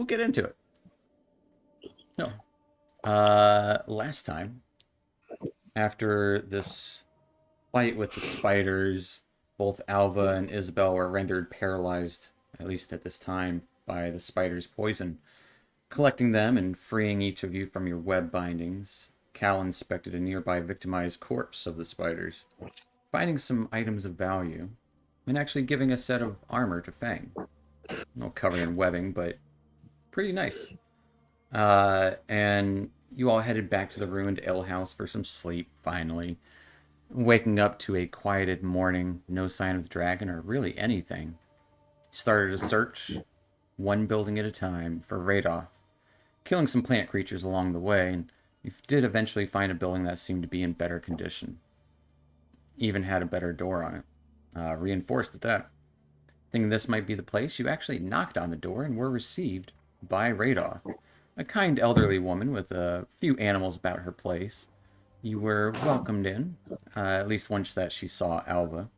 we'll get into it. No. Last time, after this fight with the spiders, both Alva and Isabel were rendered paralyzed, at least at this time, by the spider's poison. Collecting them and freeing each of you from your web bindings, Cal inspected a nearby victimized corpse of the spiders, finding some items of value, and actually giving a set of armor to Fang. All covered in webbing, but pretty nice. And you all headed back to the ruined alehouse for some sleep, finally. Waking up to a quieted morning, no sign of the dragon or really anything. You started a search, one building at a time, for Radoth, killing some plant creatures along the way, and you did eventually find a building that seemed to be in better condition. Even had a better door on it, reinforced at that. Thinking this might be the place, you actually knocked on the door and were received by Radoth, a kind elderly woman with a few animals about her place. You were welcomed in, at least once that she saw Alva.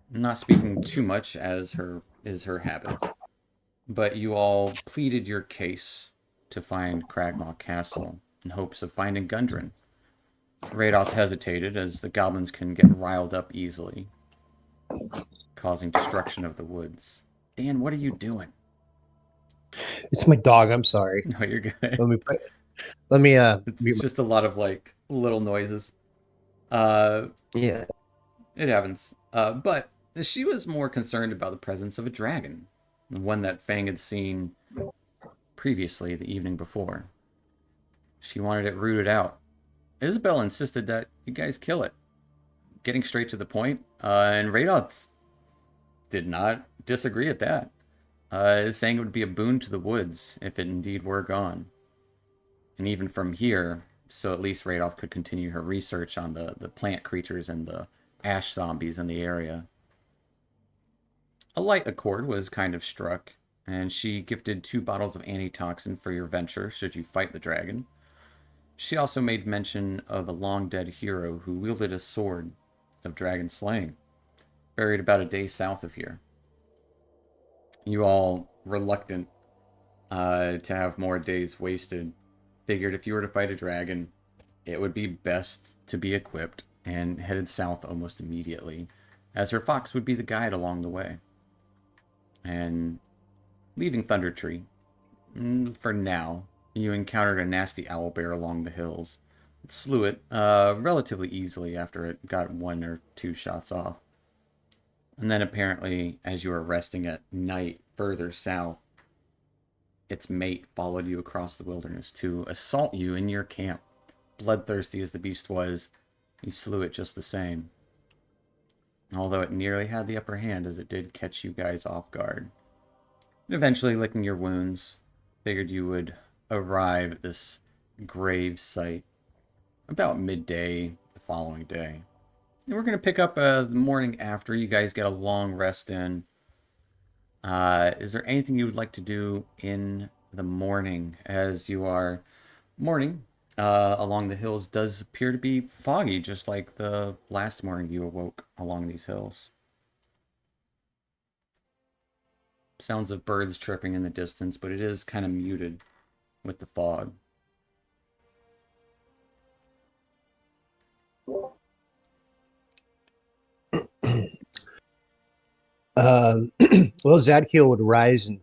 Not speaking too much as her is her habit, but you all pleaded your case to find Cragmaw Castle in hopes of finding Gundren. Radoth hesitated, as the goblins can get riled up easily, causing destruction of the woods. Dan, what are you doing? It's my dog. I'm sorry. No, you're good. Let me. It's just a lot of like little noises. Uh, Yeah. it happens. But she was more concerned about the presence of a dragon, the one that Fang had seen previously the evening before. She wanted it rooted out. Isabel insisted that you guys kill it, getting straight to the point, and Radoth did not disagree at that, saying it would be a boon to the woods if it indeed were gone. And even from here, so at least Radoth could continue her research on the plant creatures and the ash zombies in the area. A light accord was kind of struck, and she gifted 2 bottles of antitoxin for your venture should you fight the dragon. She also made mention of a long-dead hero who wielded a sword of dragon slaying, buried about a day south of here. You all, reluctant to have more days wasted, figured if you were to fight a dragon, it would be best to be equipped, and headed south almost immediately, as her fox would be the guide along the way. And leaving Thunder Tree, for now, you encountered a nasty owlbear along the hills. It slew it relatively easily after it got 1 or 2 shots off. And then apparently, as you were resting at night further south, its mate followed you across the wilderness to assault you in your camp. Bloodthirsty as the beast was, you slew it just the same. Although it nearly had the upper hand, as it did catch you guys off guard. And eventually, licking your wounds, figured you would arrive at this grave site about midday the following day. And we're going to pick up the morning after. You guys get a long rest in. Is there anything you would like to do in the morning as you are morning? Along the hills does appear to be foggy, just like the last morning you awoke along these hills. Sounds of birds chirping in the distance, but it is kind of muted with the fog. Well, Zadkiel would rise and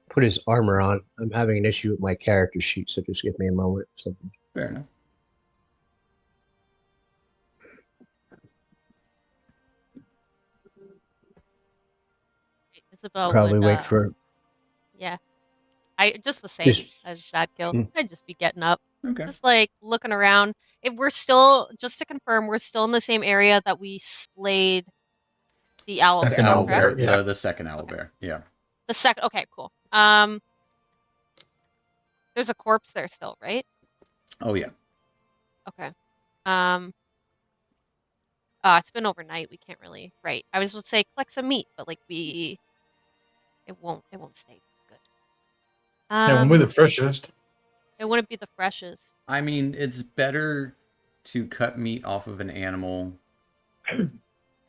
put his armor on. I'm having an issue with my character sheet, so just give me a moment. Something. Fair enough. Isabel Probably would, wait for. yeah, I just the same Just. as Zadkill. Mm. I'd just be getting up, Okay. just like looking around. If we're still, just to confirm, we're still in the same area that we slayed the owl The bear. owl correct? bear, yeah. the second owl Okay. bear, yeah. The second. Okay, cool. There's a corpse there still, right? Oh yeah. Okay. It's been overnight. We can't really. Right. I was going to say collect some meat, but like it won't stay good. Yeah, when we're the freshest. It wouldn't be the freshest. I mean, it's better to cut meat off of an animal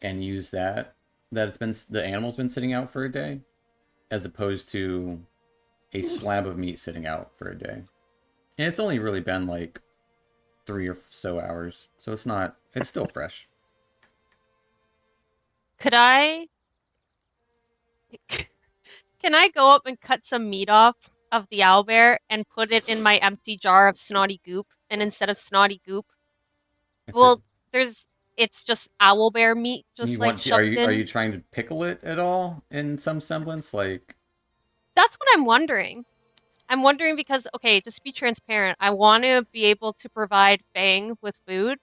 and use that the animal's been sitting out for a day, as opposed to a slab of meat sitting out for a day. And it's only really been like 3 or so hours, so it's still fresh. Could I can I go up and cut some meat off of the owlbear and put it in my empty jar of snotty goop? And instead of snotty goop, It's a, well, it's just owlbear meat you just like want to, are shoved you are in. you trying to pickle it at all in some semblance? Like, That's what I'm wondering. I'm wondering because, okay, just be transparent. I want to be able to provide Fang with food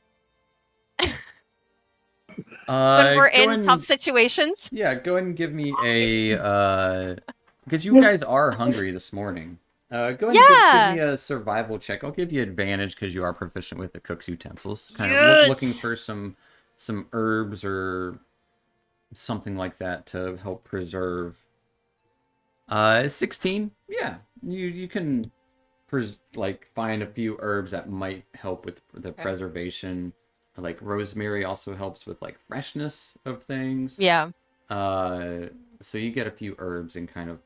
when we're go in tough and situations. yeah, go ahead and give me a because you guys are hungry this morning. Go ahead and give me Yeah. a survival check. I'll give you advantage because you are proficient with the cook's utensils. Kind of looking Yes. for some herbs or something like that to help preserve. 16. Yeah, you can like find a few herbs that might help with the Okay. preservation. Like rosemary also helps with like freshness of things. Yeah. So you get a few herbs and kind of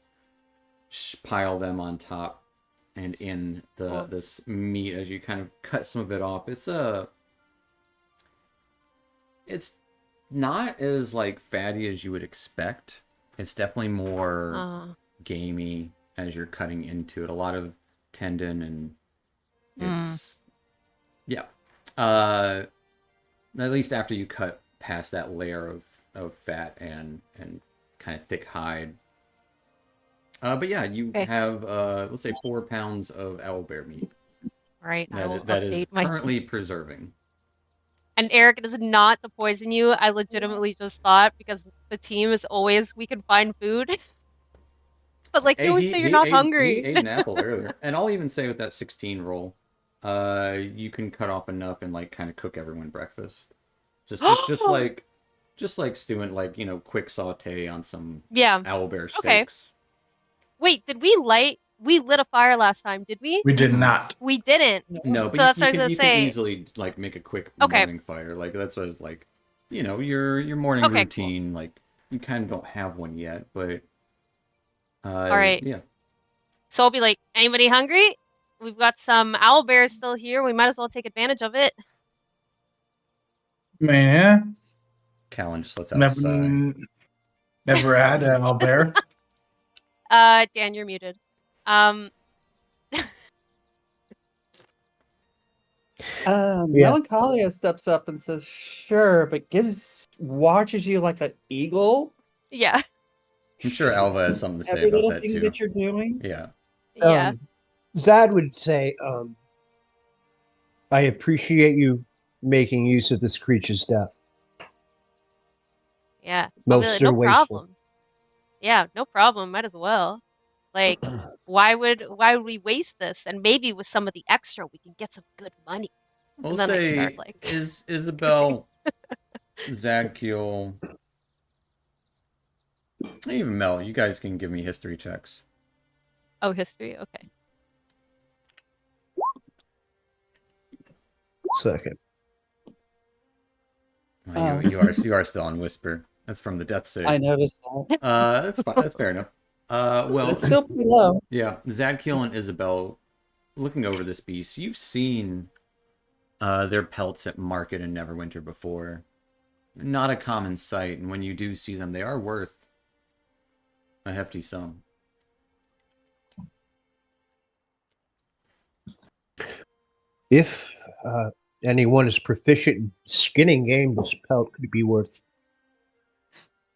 pile them on top and in Cool. this meat as you kind of cut some of it off. It's not as like fatty as you would expect. It's definitely more Uh, gamey as you're cutting into it. A lot of tendon and it's yeah. At least after you cut past that layer of fat and kind of thick hide. But yeah, you okay. have let's say 4 pounds of owlbear meat All right. I will that is update my. currently preserving. And Eric, it is not to poison you. I legitimately just thought because the team is always we can find food. But like you Hey, always say you're not he hungry. ate an apple earlier, and I'll even say with that 16 roll, you can cut off enough and like kind of cook everyone breakfast. Just like stewing, like quick saute on some Yeah. owlbear Okay. steaks. Wait, we lit a fire last time, did we? We did Mm-mm. not. We didn't. No, but So that's what I was gonna you can say. easily like make a quick Okay. morning fire. Like that's what it's like, your morning Okay, cool. routine. Like you kind of don't have one yet, but All right. yeah. So I'll be like, anybody hungry? We've got some owl bears still here. We might as well take advantage of it. Man, Callan just lets out a never, sigh. never had an owlbear. Dan, you're muted. Um, Yeah. Melancholia steps up and says, "Sure," but watches you like an eagle. yeah, I'm sure Alva has something to say Every about little that thing too. that you're doing. Yeah. yeah, Zad would say, I appreciate you making use of this creature's death. yeah. I'll be like, Most no are wasteful. problem. Yeah, no problem. Might as well. Like, why would we waste this? And maybe with some of the extra, we can get some good money. We'll And then I start say like, is Isabel, Zadkiel, even Mel. You guys can give me history checks. oh, history. Okay. Second. You are still on whisper. That's from the death save. I noticed that. That's fine. That's fair enough. But Well, it's still pretty low. yeah, Zadkiel and Isabel, looking over this beast, you've seen their pelts at market in Neverwinter before. Not a common sight, and when you do see them, they are worth a hefty sum. If anyone is proficient in skinning game, this pelt could be worth.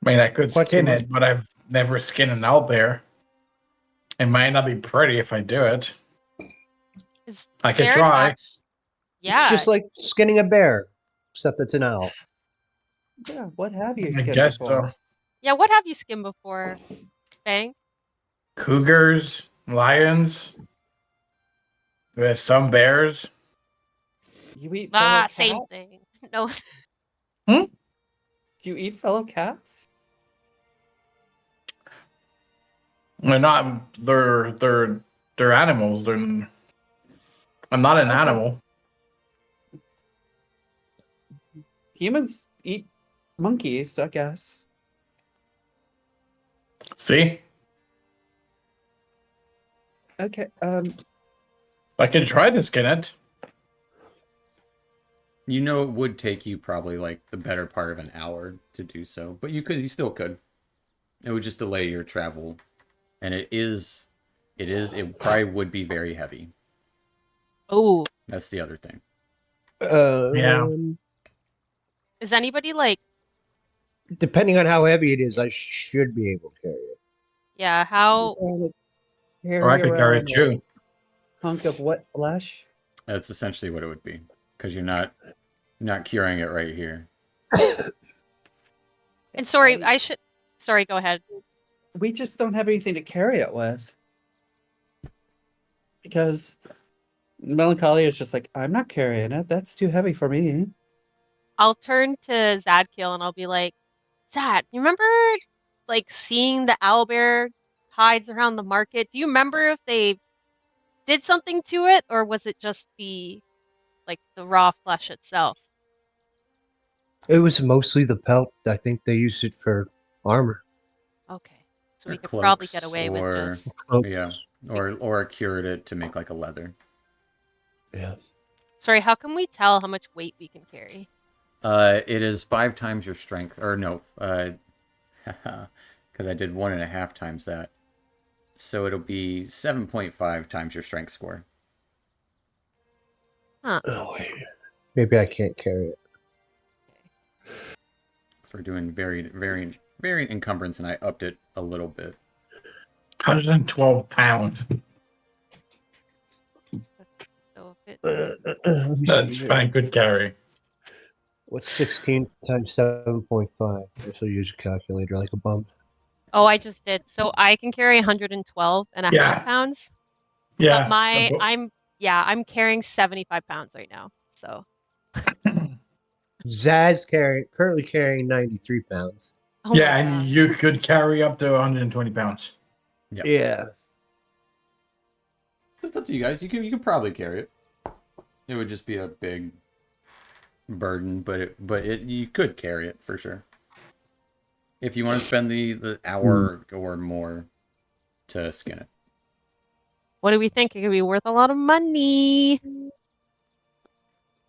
I mean, I could Quite skin some it, but I've never skinned an owlbear. It might not be pretty if I do it. Is I could there an try. act- It's Yeah. just like skinning a bear, except it's an owl. Yeah, what have you I skinned guess before? so. Yeah, what have you skimmed before, Bang? Cougars, lions, with some bears. You eat fellow Same cat? thing. No. Do you eat fellow cats? They're not. They're animals. I'm not an Okay. animal. Humans eat monkeys, I guess. See, Okay. I can try to skin it. You know, it would take you probably like the better part of an hour to do so, but you still could. It would just delay your travel, and it probably would be very heavy. Oh, That's the other thing. Yeah. is anybody like, Depending on how heavy it is, I should be able to carry it. yeah, how, Or I Carry could carry it around a too. hunk of what flesh? That's essentially what it would be, because you're not curing it right here. and sorry, sorry, go ahead. We just don't have anything to carry it with. Because Melancholia is just like, I'm not carrying it. That's too heavy for me. I'll turn to Zadkiel and I'll be like, Zad, you remember like seeing the owlbear hides around the market? Do you remember if they did something to it, or was it just the raw flesh itself? It was mostly the pelt. I think they used it for armor. Okay. So Or we could probably cloaks, get away with or just yeah, or cured it to make like a leather. Yeah. Sorry, how can we tell how much weight we can carry? It is 5 times your strength, or no, because I did 1.5 times that, so it'll be 7.5 times your strength score. Huh. Oh, wait. Maybe I can't carry it. So we're doing very encumbrance, and I upped it a little bit. 112 pounds. So if it Let me That's see here. fine. Good carry. What's 16 times 7.5? This will use a calculator like a bum. Oh, I just did. So I can carry 112 and a half Yeah. pounds. Yeah. But I'm carrying 75 pounds right now. So, Zaz currently carrying 93 pounds. oh Yeah, my and gosh. you could carry up to 120 pounds. Yep. Yeah. It's up to you guys. You can probably carry it. It would just be a big burden, but you could carry it for sure. If you want to spend the hour or more to skin it. What do we think? It could be worth a lot of money.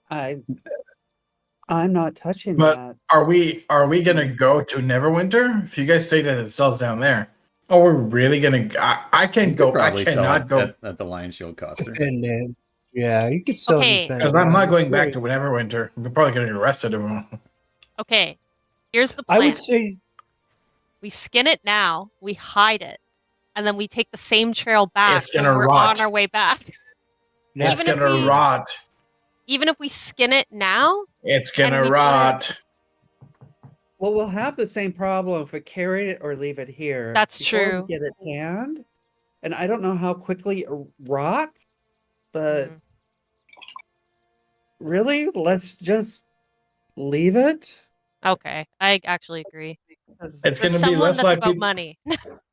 I'm not touching But that. are we gonna go to Neverwinter? If you guys say that it sells down there, oh, we're really gonna? I can You could go. I probably sell cannot it go at the Lion Shield coster. And then, yeah, you could sell Okay. it in because I'm not It's going back great. to Neverwinter. I'm probably gonna get arrested. Okay. Here's the I plan. would say, We skin it now, we hide it, and then we take the same trail back It's when gonna we're rot. on our way back. It's Even if gonna we- rot. Even if we skin it now, It's and gonna we put it- rot. Well, we'll have the same problem if we carry it or leave it here. That's before true. We get it tanned, and I don't know how quickly it rots, but Mhm. really, let's just leave it. Okay, I actually agree. It's For gonna be someone less that's about likely. money,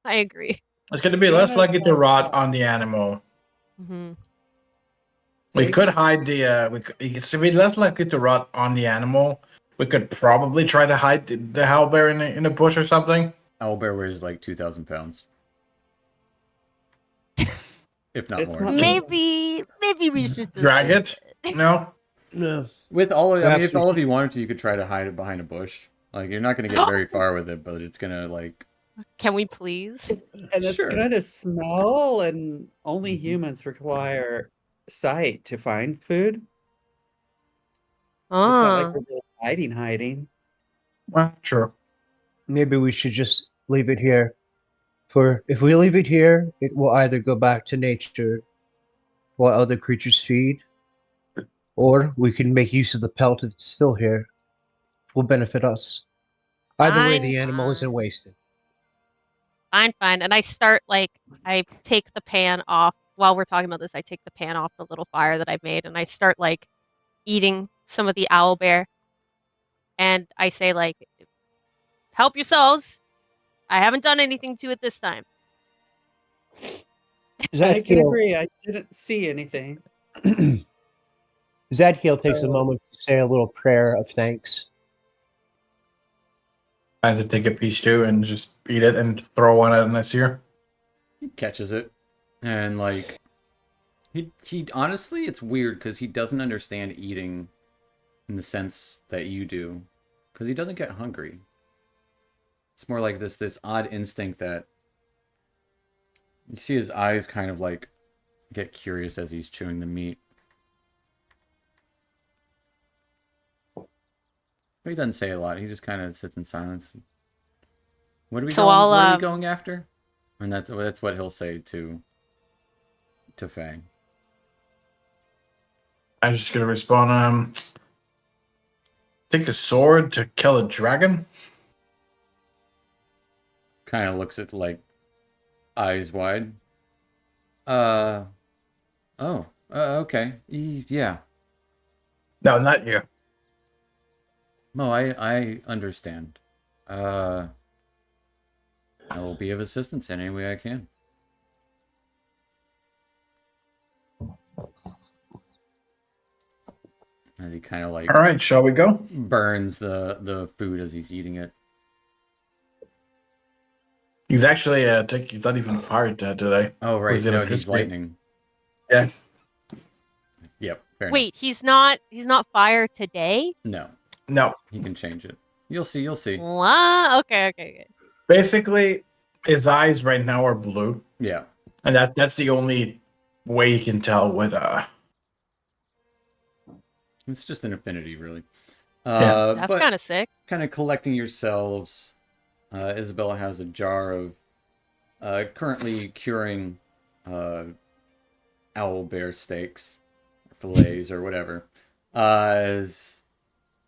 I agree. It's gonna be less likely to rot on the animal. Hmm. We See? could hide the. It's be less likely to rot on the animal. We could probably try to hide the owlbear in a bush or something. Owlbear weighs like 2,000 pounds, if not It's more. not- Maybe we should just Drag leave it? No. no. With all of, I mean, Perhaps if we all of should- you wanted to, you could try to hide it behind a bush. Like you're not going to get very far with it, but it's gonna like. Can we please? And it's Sure. gonna smell, and only Mhm. humans require sight to find food. It's not like Oh, we're really hiding. Well, true. Maybe we should just leave it here. For if we leave it here, it will either go back to nature while other creatures feed, or we can make use of the pelt if it's still here. It will benefit us. Either way, the animal isn't fine. wasted. Fine. And I take the pan off while we're talking about this. I take the pan off the little fire that I've made, and I start like eating some of the owlbear. And I say like, help yourselves. I haven't done anything to it this time. I can Zadkiel, agree. I didn't see anything. Zadkiel takes a So- moment to say a little prayer of thanks. I had to take a piece too and just eat it and throw one at next year. He catches it, And like he honestly, it's weird because he doesn't understand eating in the sense that you do, because he doesn't get hungry. It's more like this odd instinct that you see his eyes kind of like get curious as he's chewing the meat. But he doesn't say a lot. He just kind of sits in silence. What are we So going? I'll What are we going after? And that's what he'll say to Fang. I'm just gonna respond. Take a sword to kill a dragon. Kind of looks at like eyes wide. Uh oh. Okay. Yeah. No, not you. No, I understand. I will be of assistance in any way I can. As he kind of like All right, shall we go? burns the food as he's eating it. He's actually he's not even fired today. Oh right, Was no, he's electricity. lightning. Yeah. Yep. Fair enough. Wait, he's not fire today? No, No. he can change it. You'll see. You'll see. What? Okay. Basically, his eyes right now are blue, Yeah. and that's the only way you can tell what. It's just an affinity, really. Yeah. That's But kind of sick. kind of collecting yourselves. Isabella has a jar of currently curing owl bear steaks, fillets, or whatever. As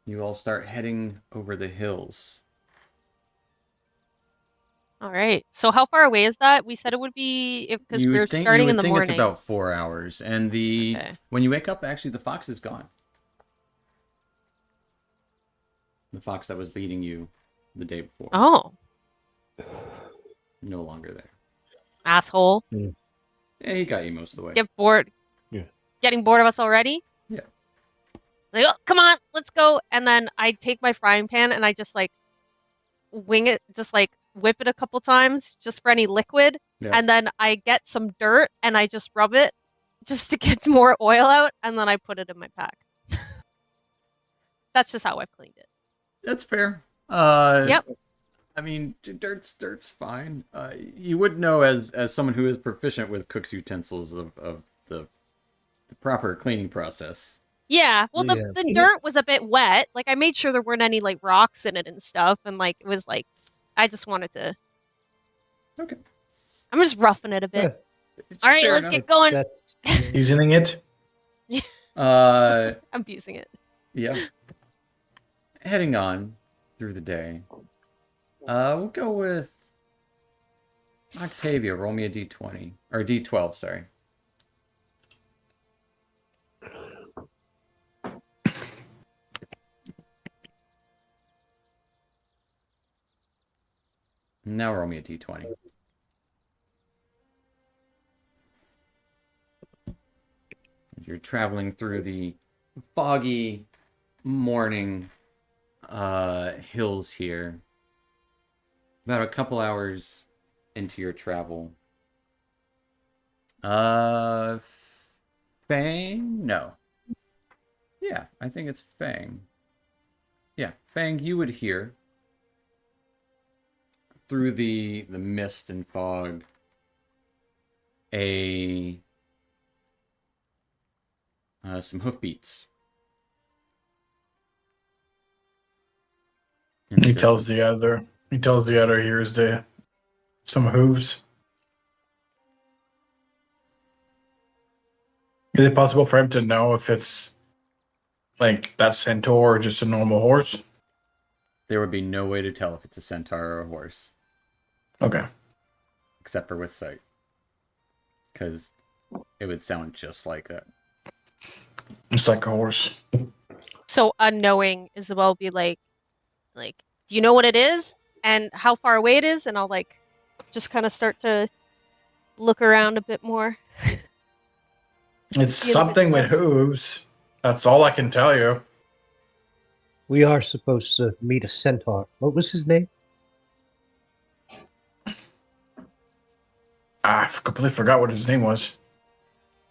you all start heading over the hills. All right. So how far away is that? We said it would be because You we're would think starting in the it's morning. about 4 hours, and Okay. when you wake up, actually the fox is gone. The fox that was leading you the day before. Oh, No longer there. asshole. Yeah, he got you most of the way. Get bored. Yeah. Getting bored of us already? Yeah. Like, oh, come on, let's go. And then I take my frying pan and I just like wing it, just like whip it a couple times just for any liquid. Yeah. And then I get some dirt and I just rub it just to get more oil out. And then I put it in my pack. That's just how I've cleaned it. That's fair. Yep. I mean, dirt's fine. You would know as someone who is proficient with cook's utensils of the proper cleaning process. Yeah. Well, Yeah. the dirt was a bit wet. Like I made sure there weren't any like rocks in it and stuff. And like it was like I just wanted to. Okay. I'm just roughing it a bit. Yeah, All right, Fair let's enough. get going. that's Using it. Uh, I'm abusing it. yeah. Heading on through the day. We'll go with Octavia. Roll me a d20 or d12. Sorry. Now roll me a d20. You're traveling through the foggy morning hills here. About a couple hours into your travel. Fang? No. Yeah, I think it's Fang. Yeah, Fang, you would hear through the mist and fog some hoofbeats. In the He tells distance. the other. He tells the other. Here's some hooves. Is it possible for him to know if it's like that centaur or just a normal horse? There would be no way to tell if it's a centaur or a horse, Okay. except for with sight, because it would sound just like that. It's like a horse. So unknowing Isabel will be like, do you know what it is and how far away it is? And I'll like just kind of start to look around a bit more. It's See if it something with says- hooves. That's all I can tell you. we are supposed to meet a centaur. What was his name? I completely forgot what his name was.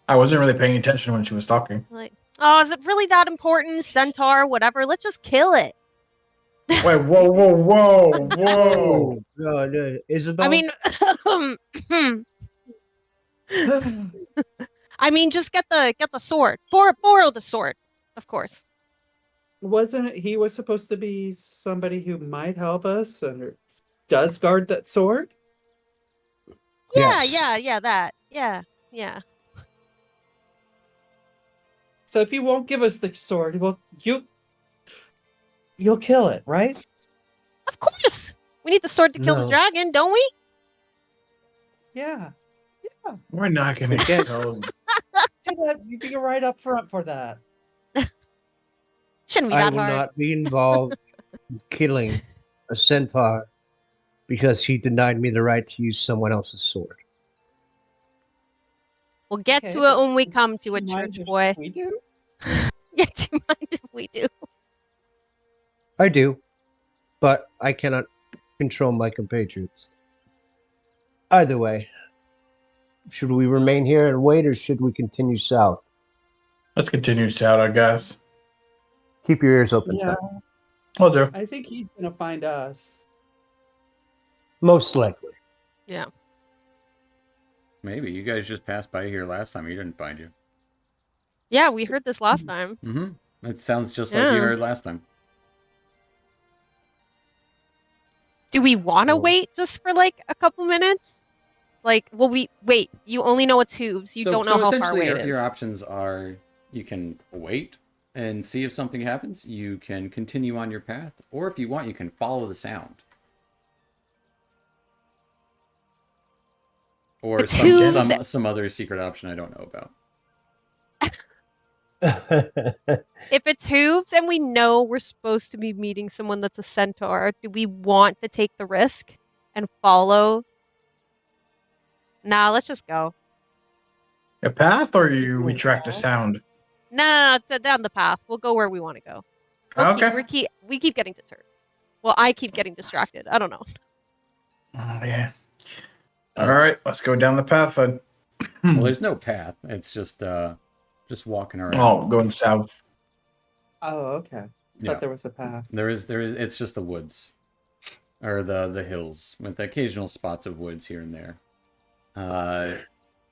I wasn't really paying attention when she was talking. Like, oh, is it really that important? Centaur, whatever. Let's just kill it. Wait, whoa. Oh, God, Isabel? I mean, I mean, just get the sword. Borrow the sword, of course. Wasn't it he was supposed to be somebody who might help us and does guard that sword? Yeah, Yes. that. Yeah. So if you won't give us the sword, well, you'll kill it, right? Of course. We need the sword to kill the No. dragon, don't we? Yeah. We're not gonna Forget- kill. See that you be right up front for that. Shouldn't be I that will hard. not be involved in killing a centaur because he denied me the right to use someone else's sword. We'll get Okay, to it but when we come to it, mind church if boy. we do? Yeah, do you mind if we do? I do, but I cannot control my compatriots. Either way, should we remain here and wait, or should we continue south? Let's continue south, I guess. Keep your ears open, Yeah, Fat. We'll do. I think he's gonna find us. Most likely. Yeah. Maybe you guys just passed by here last time. He didn't find you. Yeah, we heard this last time. Mm-hmm. It sounds just like you Yeah. heard last time. Do we want to Oh. wait just for like a couple minutes? Like, well, wait. You only know it's hooves. You don't know how far essentially away it your is. options are you can wait and see if something happens. You can continue on your path, or if you want, you can follow the sound. Or It's hooves. some other secret option I don't know about. If it's hooves and we know we're supposed to be meeting someone that's a centaur, do we want to take the risk and follow? Nah, let's just go. A path, or we track the sound? No, down the path. We'll go where we want to go. Okay. We keep getting deterred. Well, I keep getting distracted. I don't know. Oh yeah. All right, let's go down the path then. Well, there's no path. It's just walking around. Oh, going south. Oh, okay. Yeah. Thought there was a path. There is. It's just the woods, or the hills with occasional spots of woods here and there.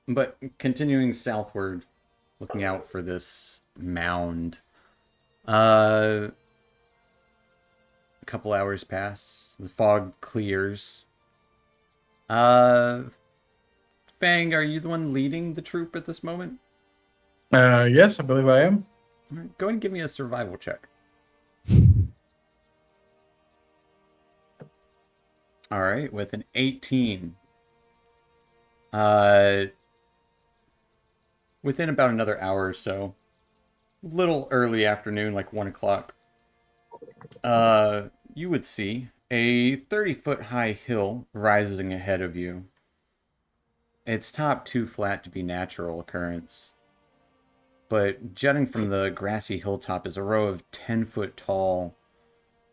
But continuing southward, looking out for this mound. A couple hours pass. The fog clears. Fang, are you the one leading the troop at this moment? Yes, I believe I am. All right, go ahead and give me a survival check. All right, with an 18. Within about another hour or so, little early afternoon, like 1 o'clock, you would see a 30-foot high hill rising ahead of you. Its top too flat to be natural occurrence. But jutting from the grassy hilltop is a row of 10-foot tall,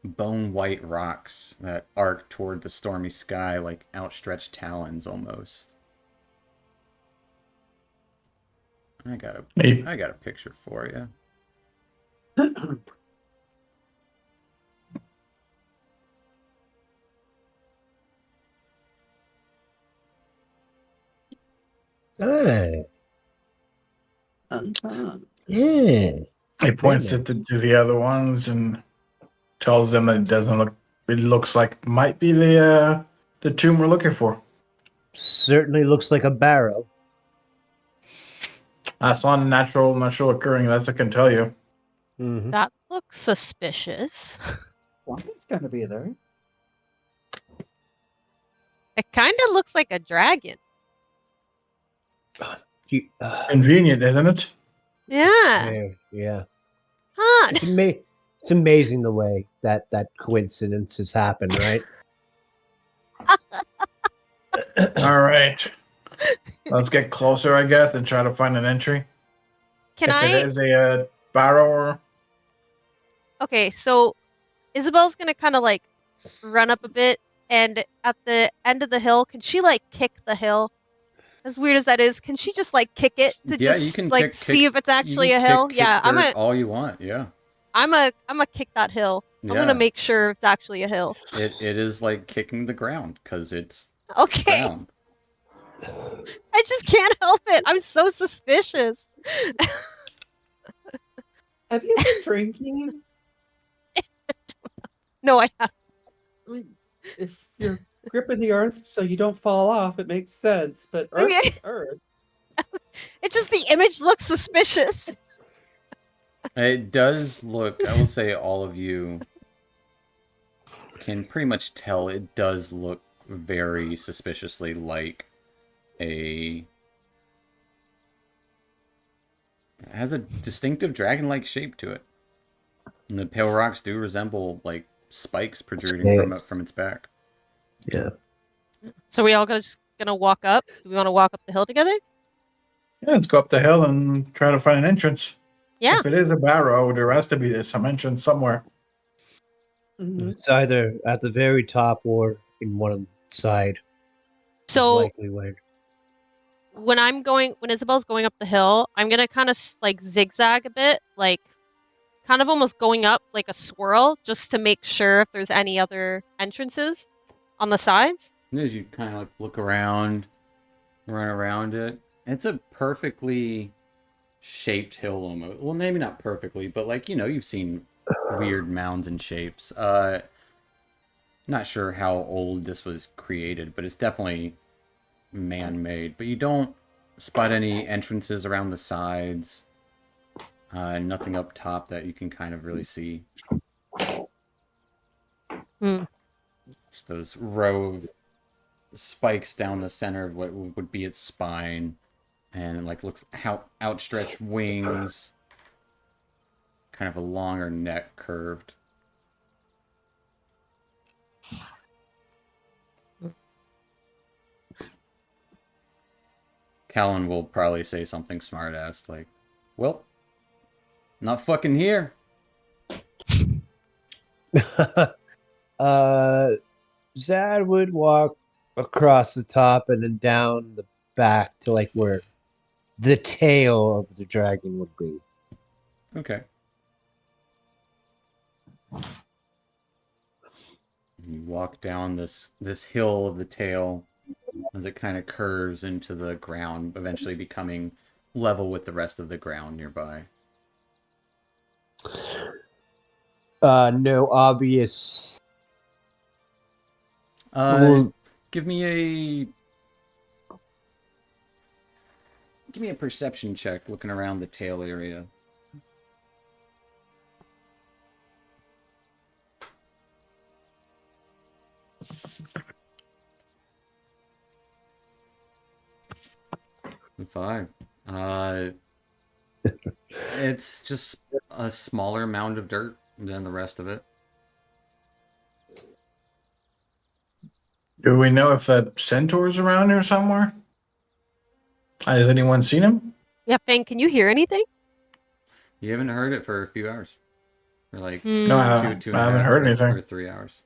bone-white rocks that arc toward the stormy sky like outstretched talons almost. I got a picture for you. Hey, Uh-huh. yeah. He points Yeah. it to the other ones and tells them that it doesn't look. It looks like might be the tomb we're looking for. Certainly looks like a barrow. That's not natural occurring. That's I can tell you. Mm-hmm. That looks suspicious. Something's gonna be there. It kind of looks like a dragon. Convenient, isn't it? Yeah. Yeah. Huh. It's amazing the way that coincidences happen, right? All right. Let's get closer, I guess, and try to find an entry. Can if I? it is a barrow or Okay, so Isabel's gonna kind of like run up a bit, and at the end of the hill, can she like kick the hill? as weird as that is, can she just like kick it to Yeah, you just can like kick see if it's you actually can a hill? kick Yeah, dirt all you want. Yeah. I'm a kick that hill. I'm Yeah. gonna make sure it's actually a hill. It is like kicking the ground because it's Okay, ground. I just can't help it. I'm so suspicious. Have you been drinking? No, I have. I mean, if you're gripping the earth so you don't fall off, it makes sense. But earth Okay. is earth. It's just the image looks suspicious. It does look, I will say all of you can pretty much tell it does look very suspiciously like a... It has a distinctive dragon-like shape to it. And the pale rocks do resemble like spikes protruding from its back. Yeah. So we all just gonna walk up? Do we want to walk up the hill together? Yeah, let's go up the hill and try to find an entrance. Yeah. If it is a barrow, there has to be some entrance somewhere. Mhm. It's either at the very top or in one side. Is So likely where. when Isabel's going up the hill, I'm gonna kind of like zigzag a bit, like kind of almost going up like a swirl, just to make sure if there's any other entrances on the sides. As you kind of like look around, run around it, it's a perfectly shaped hill almost. Well, maybe not perfectly, but like, you've seen weird mounds and shapes. Not sure how old this was created, but it's definitely man-made. But you don't spot any entrances around the sides. Nothing up top that you can kind of really see. Hmm. Just those row of spikes down the center of what would be its spine. And like looks how outstretched wings. Kind of a longer neck curved. Callan will probably say something smart-ass like, well, not fucking here. Zad would walk across the top and then down the back to like where the tail of the dragon would be. Okay. You walk down this hill of the tail as it kind of curves into the ground, eventually becoming level with the rest of the ground nearby. No obvious. Uh, Well, give me a perception check looking around the tail area. Five. It's just a smaller mound of dirt than the rest of it. Do we know if that centaur's around here somewhere? Has anyone seen him? Yeah, Fang, can you hear anything? You haven't heard it for a few hours. For like No, two I and a haven't half heard anything. or 3 hours.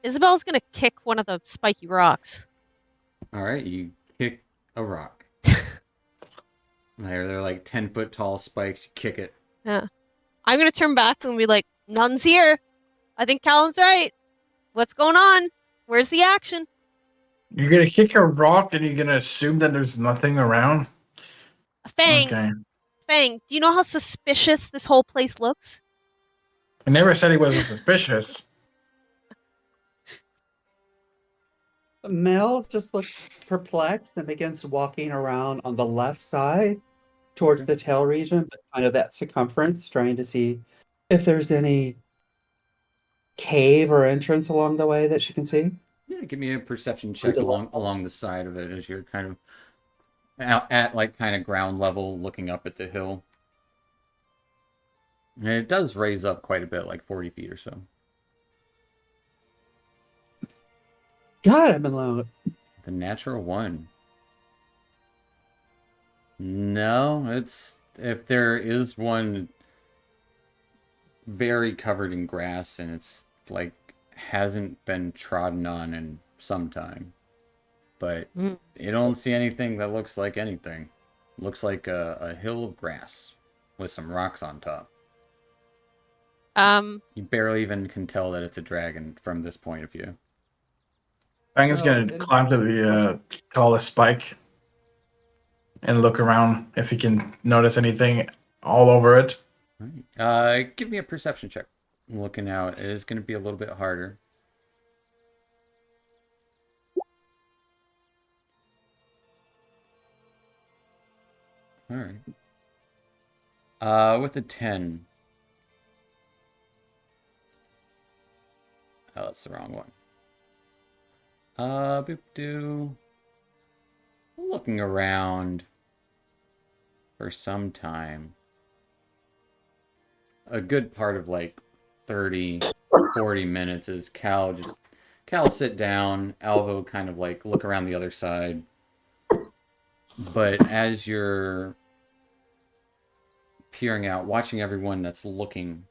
Isabel's gonna kick one of the spiky rocks. All right, you kick a rock. They're like 10-foot tall spikes. You kick it. Yeah. I'm gonna turn back and be like, none's here. I think Callan's right. What's going on? Where's the action? You're gonna kick a rock and you're gonna assume that there's nothing around? Fang, Okay. Fang, do you know how suspicious this whole place looks? I never said he wasn't suspicious. Mel just looks perplexed and begins walking around on the left side towards the tail region, but kind of that circumference, trying to see if there's any cave or entrance along the way that she can see. Yeah, give me a perception check the left along the side of it as you're kind of out at like kind of ground level, looking up at the hill. And it does raise up quite a bit, like 40 feet or so. God, I'm alone. The natural one. No, it's if there is one very covered in grass and it's like hasn't been trodden on in some time. but Mm. you don't see anything that looks like anything. Looks like a hill of grass with some rocks on top. You barely even can tell that it's a dragon from this point of view. Fang is So, gonna climb to the tallest spike and look around if he can notice anything all over it. All right. Give me a perception check. I'm looking out. It is going to be a little bit harder. All right. With a 10. Oh, that's the wrong one. Boop doo. Looking around for some time. A good part of like 30, 40 minutes is Cal sit down, Alvo kind of like look around the other side. But as you're peering out, watching everyone that's looking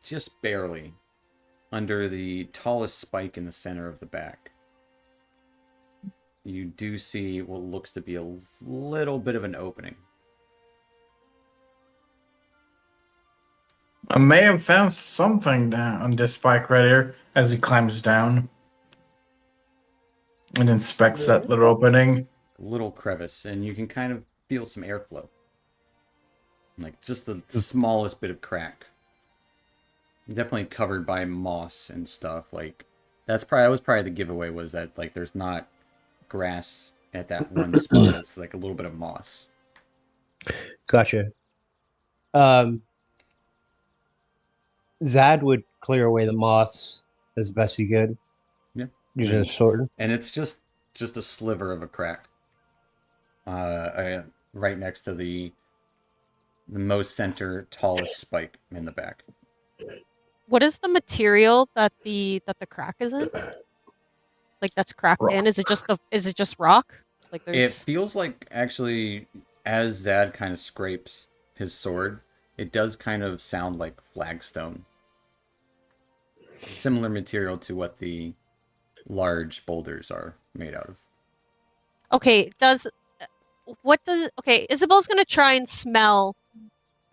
just barely under the tallest spike in the center of the back, you do see what looks to be a little bit of an opening. I may have found something down on this spike right here as he climbs down and inspects that little opening. A little crevice, and you can kind of feel some airflow. Like just the smallest bit of crack. Definitely covered by moss and stuff. Like that was probably the giveaway, was that like there's not grass at that one spot. It's like a little bit of moss. Gotcha. Zad would clear away the moths as best he could. Yeah. Using a sword. And it's just a sliver of a crack. Right next to the most center, tallest spike in the back. What is the material that the crack is in? Like that's cracked Rock. in? Is it just rock? Like It there's feels like actually, as Zad kind of scrapes his sword, it does kind of sound like flagstone. Similar material to what the large boulders are made out of. okay, okay, Isabel's gonna try and smell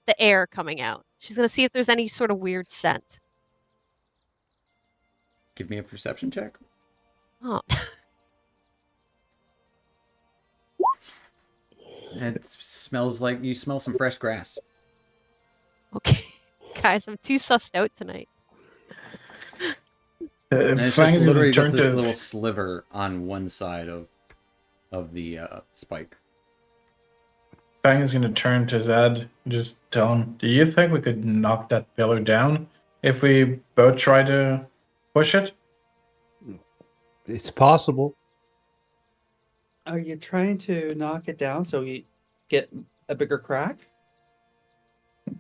the air coming out. She's gonna see if there's any sort of weird scent. Give me a perception check. Oh. It smells like you smell some fresh grass. Okay. Guys, I'm too sussed out tonight. And it's Fang just is gonna literally turn just this to little sliver on one side of the spike. Fang is gonna turn to Zed, just tell him, do you think we could knock that pillar down if we both try to push it? It's possible. Are you trying to knock it down so you get a bigger crack?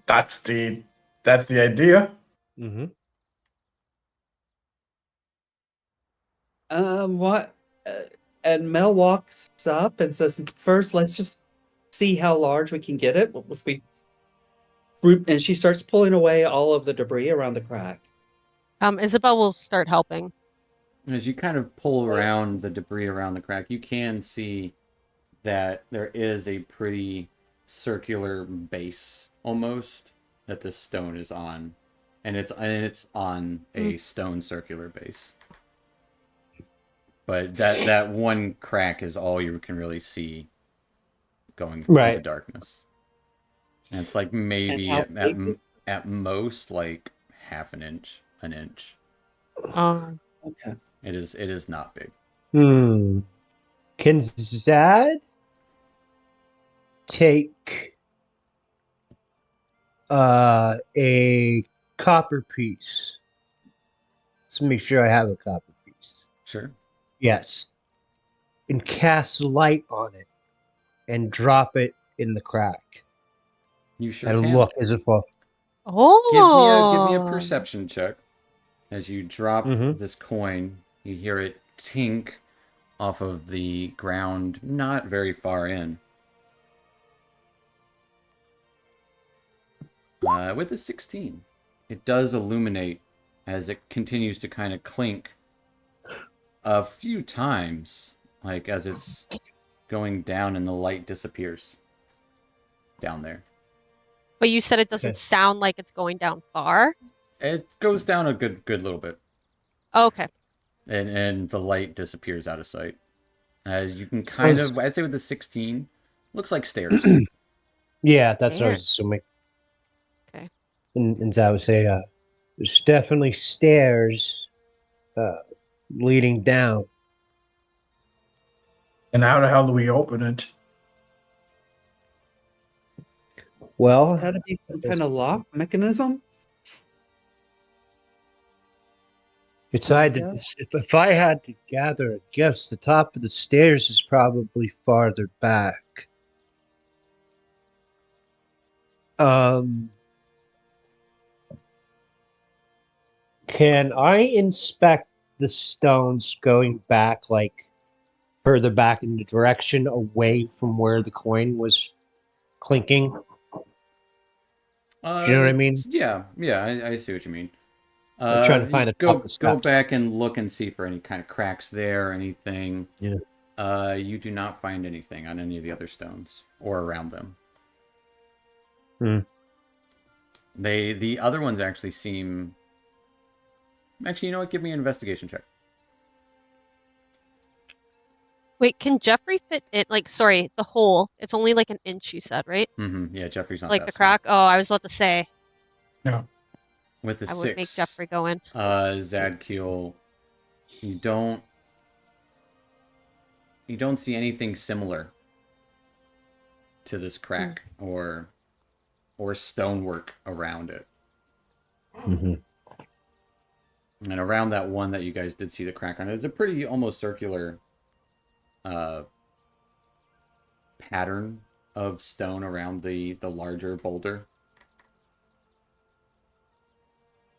That's the idea. Mm-hmm. What? And Mel walks up and says, "First, let's just see how large we can get it. If we," and she starts pulling away all of the debris around the crack. Isabel will start helping. As you kind of pull around the debris around the crack, you can see that there is a pretty circular base almost that this stone is on, and it's on a stone circular base. But that one crack is all you can really see going into darkness. And it's like maybe at most like half an inch. Okay. It is not big. Can Zad take a copper piece? Let's make sure I have a copper piece. Sure. Yes. And cast light on it and drop it in the crack. You sure and can. look as if Give me a perception check. As you drop Mhm. this coin, you hear it tink off of the ground, not very far in. With a 16, it does illuminate as it continues to kind of clink a few times, like as it's going down and the light disappears down there. But you said it doesn't Okay. sound like it's going down far. It goes down a good little bit, Okay. and the light disappears out of sight. As you can kind of, I'd say with the 16, looks like stairs. Yeah, that's what I was Stairs. assuming. Okay. And I would say, there's definitely stairs leading down. And how the hell do we open it? Well, It's got to be some kind of lock mechanism. if I had Yeah. to, if I had to gather a guess, the top of the stairs is probably farther back. Can I inspect the stones going back, like further back in the direction away from where the coin was clinking? Do you know what I mean? Yeah, I see what you mean. I'm trying to You find the top of the go steps. back and look and see for any kind of cracks there, or anything. Yeah. You do not find anything on any of the other stones or around them. Hmm. The other ones actually seem. Actually, you know what? Give me an investigation check. Wait, can Jeffrey fit it? Like, sorry, the hole. It's only like an inch, you said, right? Mm-hmm. Yeah, Jeffrey's not Like that the smart. crack. Oh, I was about to say No. With the I would make 6, Jeffrey go in. Zadkiel, you don't see anything similar to this crack or stonework around it. Mm-hmm. And around that one that you guys did see the crack on, it's a pretty almost circular pattern of stone around the larger boulder.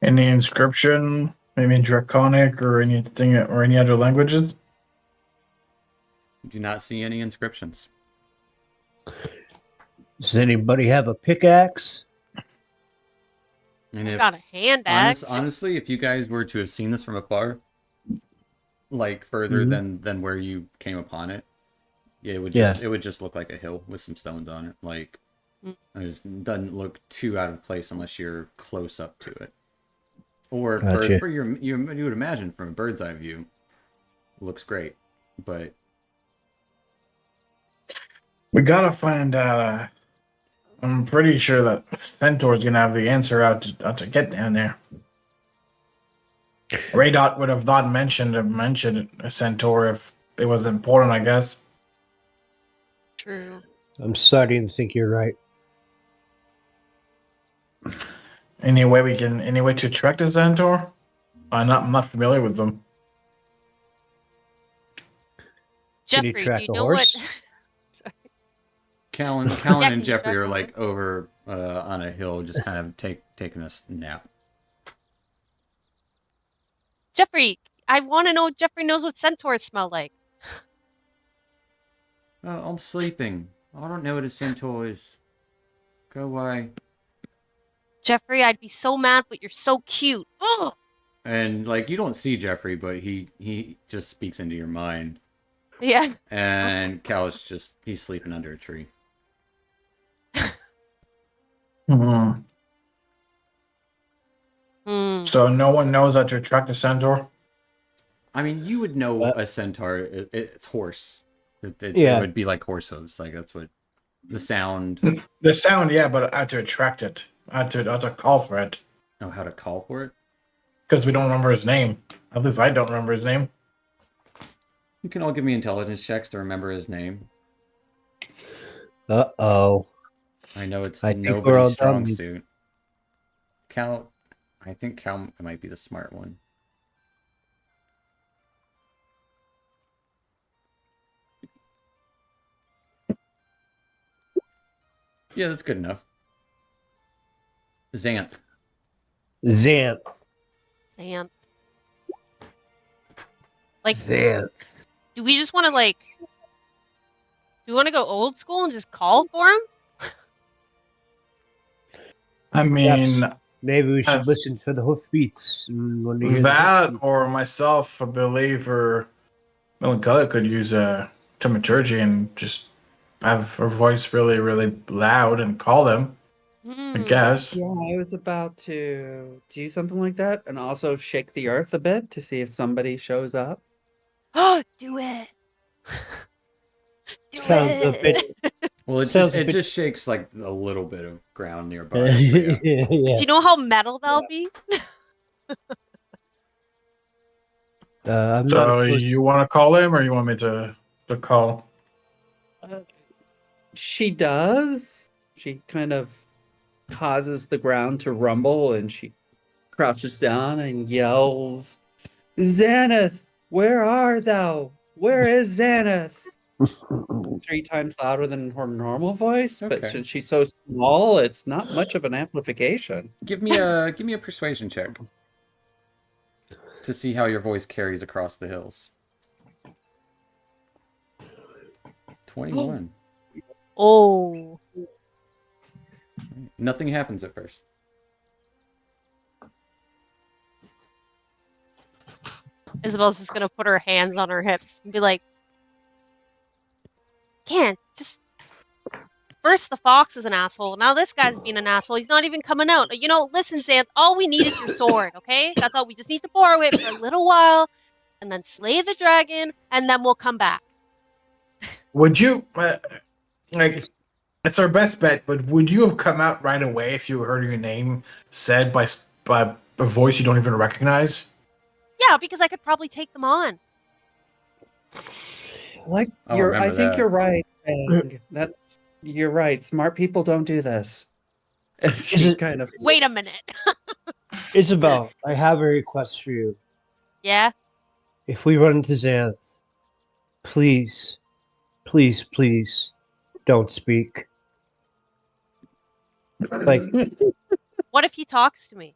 Any inscription? Maybe in Draconic or anything, or any other languages? You do not see any inscriptions. Does anybody have a pickaxe? And I if got a hand axe. honestly, if you guys were to have seen this from afar, like further Mhm. than where you came upon it, yeah, Yeah. it would just look like a hill with some stones on it. Like Mm. it doesn't look too out of place unless you're close up to it. Or Gotcha. you would imagine from a bird's eye view, looks great, but We gotta find out. I'm pretty sure that Centaur's gonna have the answer how to get down there. Raydot would have not mentioned a Centaur if it was important, I guess. True. I'm starting to think you're right. Any way to track the Centaur? I'm not familiar with them. Can you Jeffrey, track do you a know what? horse? Sorry. Callan Yeah, and can you Jeffrey track are a like over on a hill, just kind of taking a nap. Jeffrey, I want to know if Jeffrey knows what centaurs smell like. Oh, I'm sleeping. I don't know what a centaur is. Go away. Jeffrey, I'd be so mad, but you're so cute. Oh, And like you don't see Jeffrey, but he just speaks into your mind. yeah. And Cal is just he's sleeping under a tree. Hmm. Hmm. So no one knows how to track the Centaur? I mean, you would know Uh, a centaur. It's horse. It Yeah. would be like horse hooves. Like that's what the sound. The sound, yeah, but how to attract it. How to call for it. Oh, how to call for it? Because we don't remember his name. At least I don't remember his name. You can all give me intelligence checks to remember his name. Uh-oh. I know it's I think we're all nobody's strong done. suit. Cal, I think Cal might be the smart one. Yeah, that's good enough. Xanth. Xanth. Sam. Like, Xanth. do we just want to do we want to go old school and just call for him? I mean, Perhaps maybe we should as- listen for the hoofbeats when we hear the that hoofbeats. or myself, a believer Melancholia could use thaumaturgy and just have her voice really, really loud and call them. I guess. Yeah, I was about to do something like that and also shake the earth a bit to see if somebody shows up. Do it. Do Sounds a bit. it. Well, Sounds a it bit. just shakes like a little bit of ground nearby. But yeah. Yeah. Do you know how metal that'll be? I'm not So opposed. you want to call him, or you want me to call? She does. She kind of causes the ground to rumble and she crouches down and yells, Xanath, where are thou? Where is Xanath? 3 times louder than her normal voice, but Okay. since she's so small, it's not much of an amplification. Give me a persuasion check to see how your voice carries across the hills. 21. Oh. Nothing happens at first. Isabel's just gonna put her hands on her hips and be like, can't just. First, the fox is an asshole. Now this guy's being an asshole. He's not even coming out. You know, listen, Xanth, all we need is your sword, okay? That's all. We just need to borrow it for a little while and then slay the dragon, and then we'll come back. Would you like? It's our best bet, but would you have come out right away if you heard your name said by a voice you don't even recognize? Yeah, because I could probably take them on. Like I'll I remember think that. you're right, Bang. You're right. Smart people don't do this. And Is she it- kind of Wait a minute. Isabel, I have a request for you. Yeah? If we run into Xanth, please, please, please, don't speak. Like, What if he talks to me?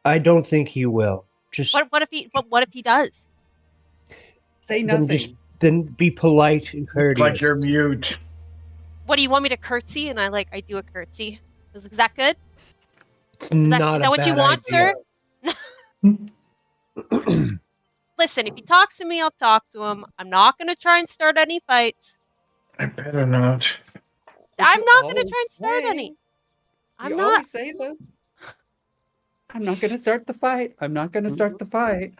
I don't think he will. Just What if he does? say then nothing. just then be polite and courteous. Like you're mute. What do you want me to curtsy? And I do a curtsy. Is that good? It's Is not that a what you bad want, idea. Listen, if he talks to me, I'll talk to him. I'm not gonna try and start any fights. I better not. But I'm you not gonna always try and start say- any. I'm You not. always say this. I'm not going to start the fight. I'm not going to start the fight.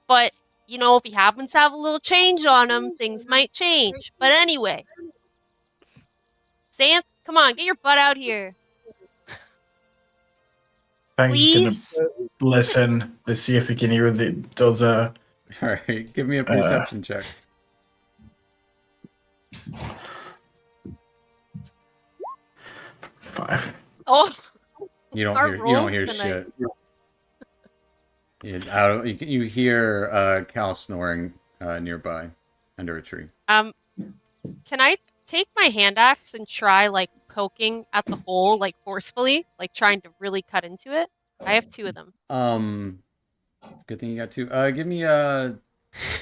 But you know, if he happens to have a little change on him, things might change. But anyway, Xanth, come on, get your butt out here, Thanks gonna please. listen to see if he can hear those All right, give me a perception check. five. Oh, You don't Our hear. You don't rolls hear tonight. shit. You hear cow snoring nearby under a tree. can I take my hand axe and try like poking at the hole like forcefully, like trying to really cut into it? I have 2 of them. Good thing you got two. Give me a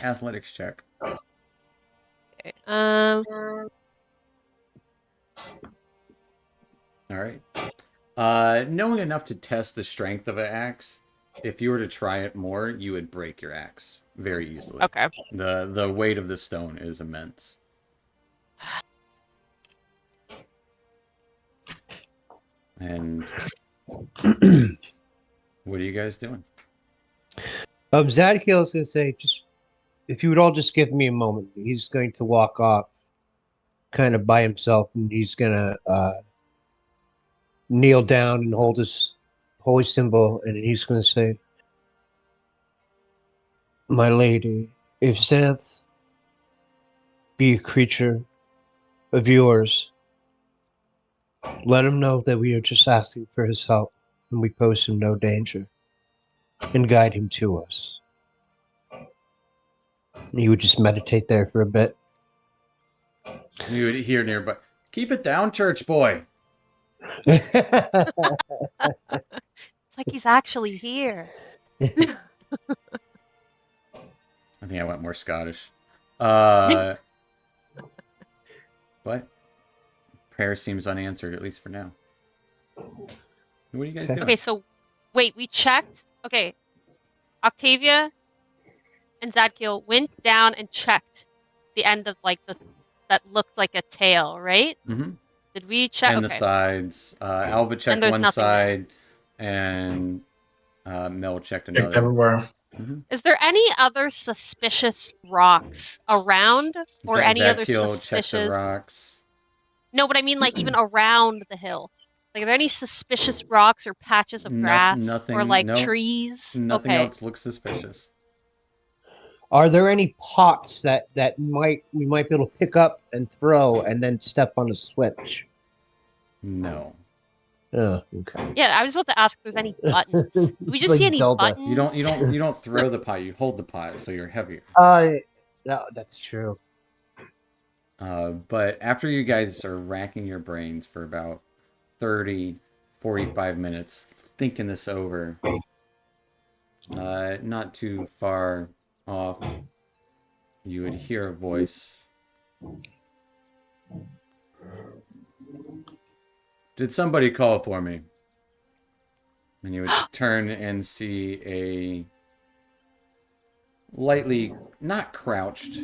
athletics check. Okay. All right. Knowing enough to test the strength of an axe, if you were to try it more, you would break your axe very easily. Okay. The weight of the stone is immense. And what are you guys doing? Zadkiel is going to say, just if you would all just give me a moment, he's going to walk off kind of by himself and he's going to kneel down and hold his holy symbol and he's going to say, My lady, if Xanth be a creature of yours, let him know that we are just asking for his help and we pose him no danger and guide him to us. You would just meditate there for a bit. You would hear nearby. Keep it down, church boy. It's like he's actually here. I think I went more Scottish. But prayer seems unanswered, at least for now. What are you guys doing? Okay, so wait, we checked. Okay. Octavia, and Zadkiel went down and checked the end of like that looked like a tail, right? Mm-hmm. Did we check? And the Okay. sides. Alva checked there's one nothing there. side, and Mel checked Checked another. everywhere. Mm-hmm. Is there any other suspicious rocks around, or any other Zadkiel checked the suspicious? rocks. No, but I mean like even around the hill. Like, are there any suspicious rocks or patches of grass or Nothing. like No. trees? Nothing Okay. else looks suspicious. Are there any pots that we might be able to pick up and throw and then step on a switch? No. Oh, okay. Yeah, I was about to ask if there's any buttons. Do we just Like see any Zelda. buttons? You don't throw the pot. You hold the pot, so you're heavier. No, that's true. But after you guys are racking your brains for about 30, 45 minutes thinking this over, not too far off, you would hear a voice. Did somebody call for me? And you would turn and see a lightly, not crouched,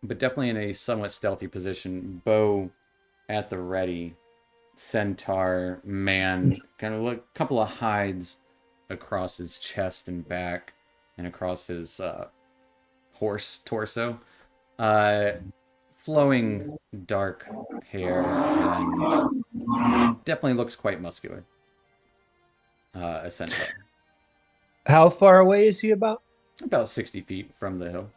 but definitely in a somewhat stealthy position, bow at the ready, centaur man, kind of look, couple of hides across his chest and back, and across his horse torso. Flowing dark hair, and definitely looks quite muscular. A centaur. How far away is he about? About 60 feet from the hill.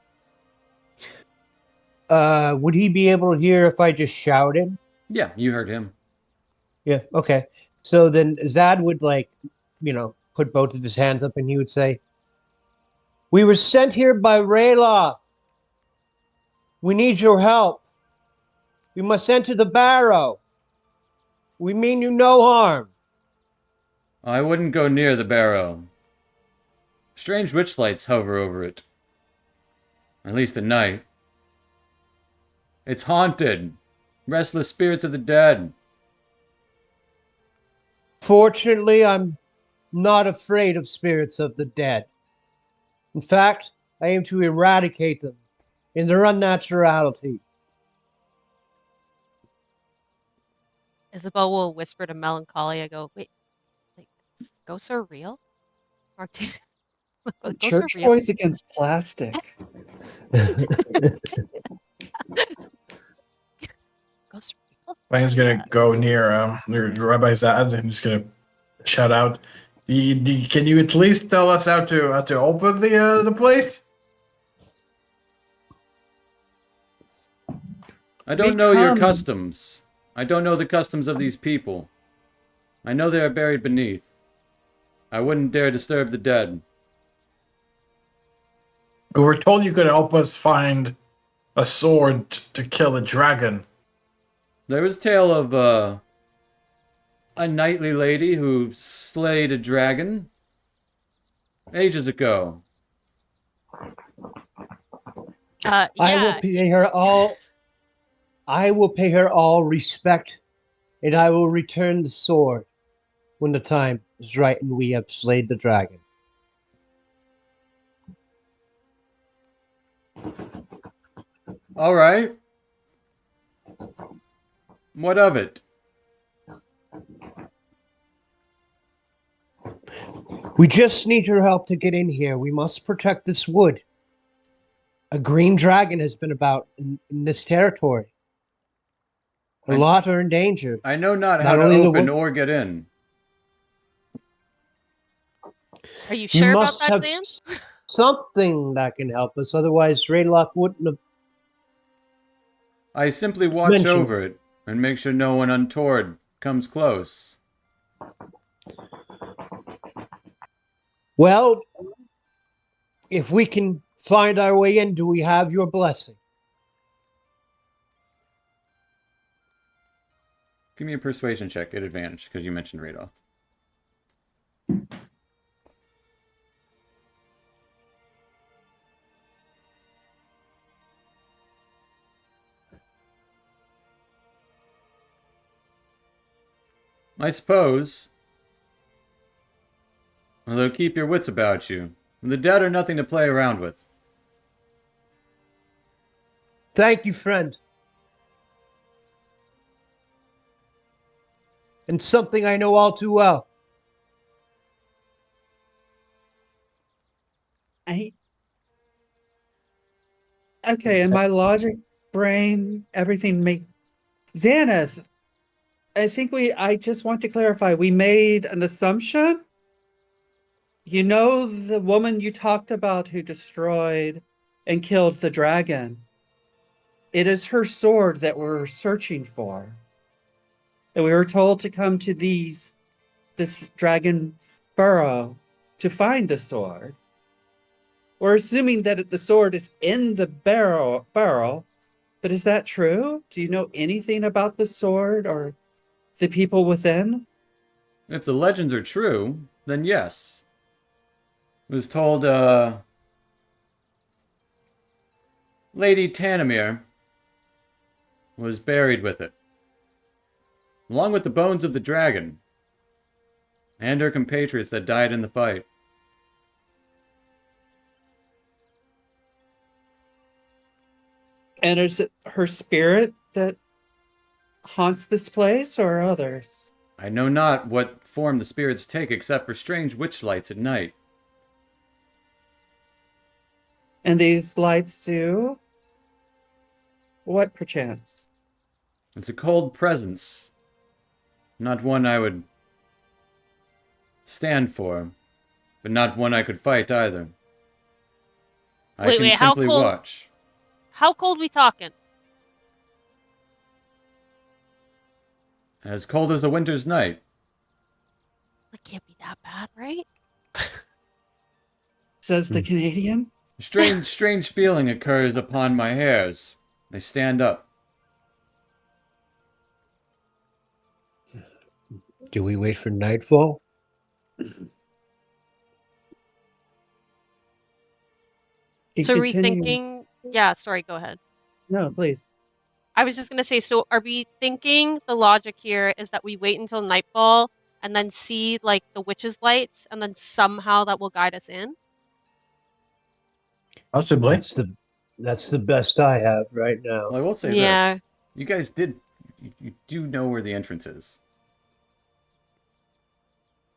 Would he be able to hear if I just shouted? Yeah, you heard him. Yeah, okay. So then Zad would put both of his hands up and he would say, "We were sent here by Rayloff. We need your help. We must enter the barrow. We mean you no harm." I wouldn't go near the barrow. Strange witch lights hover over it. At least at night. It's haunted. Restless spirits of the dead. Fortunately, I'm not afraid of spirits of the dead. In fact, I aim to eradicate them in their unnaturality. Isabel will whisper to Melancholy. I go, wait, like, ghosts are real? Or ghosts are Church real? boys against plastic. Ghosts are real? Lang's gonna go near Rabbi Zad and just gonna shout out. Can you at least tell us how to open the place? I don't know your customs. I don't know the customs of these people. I know they are buried beneath. I wouldn't dare disturb the dead. We were told you could help us find a sword to kill a dragon. There was a tale of a knightly lady who slayed a dragon ages ago. I will Yeah. pay her all. I will pay her all respect, and I will return the sword when the time is right and we have slayed the dragon. All right. What of it? We just need your help to get in here. We must protect this wood. A green dragon has been about in this territory. A lot are in danger. I know not how Not to only the open wood- or get in. Are you You sure about must that, have Zan? something that can help us. Otherwise, Raylock wouldn't have. I simply watch Mention. over it and make sure no one untoward comes close. Well, if we can find our way in, do we have your blessing? Give me a persuasion check at advantage, because you mentioned Radoth. I suppose. Although keep your wits about you. The dead are nothing to play around with. Thank you, friend. And something I know all too well. Okay, in my logic brain, everything make Xanath. I just want to clarify, we made an assumption. You know the woman you talked about who destroyed and killed the dragon. It is her sword that we're searching for. And we were told to come to this dragon burrow to find the sword. We're assuming that the sword is in the barrel, but is that true? Do you know anything about the sword or the people within? If the legends are true, then yes. It was told, Lady Tanamir was buried with it, along with the bones of the dragon, and her compatriots that died in the fight. And is it her spirit that haunts this place or others? I know not what form the spirits take except for strange witch lights at night. And these lights do? What perchance? It's a cold presence. Not one I would stand for, but not one I could fight either. I Wait, can how simply cold? watch. How cold we talking? As cold as a winter's night. That can't be that bad, right? Says the Canadian. A strange feeling occurs upon my hairs. They stand up. Do we wait for nightfall? Keep So are we continuing. thinking? Yeah, sorry, go ahead. No, please. I was just gonna say, so are we thinking the logic here is that we wait until nightfall and then see like the witch's lights, and then somehow that will guide us in? Possibly. That's the best I have right now. Well, I will say Yeah. this. You guys you do know where the entrance is.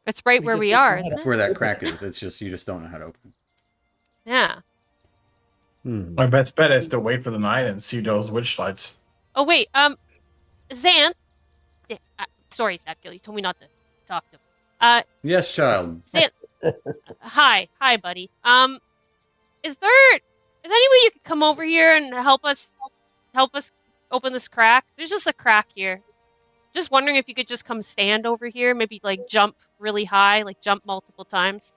It's right We where just we didn't are, know how isn't That's it? where that crack is. It's just you just don't know how to open it. Yeah. My best bet is to wait for the night and see those witch lights. Oh wait, Xanth. Sorry, Zadkiel, you told me not to talk to him. Yes, child. Xanth. Hi, buddy. Is there any way you could come over here and help us open this crack? There's just a crack here. Just wondering if you could just come stand over here, maybe like jump really high, like jump multiple times.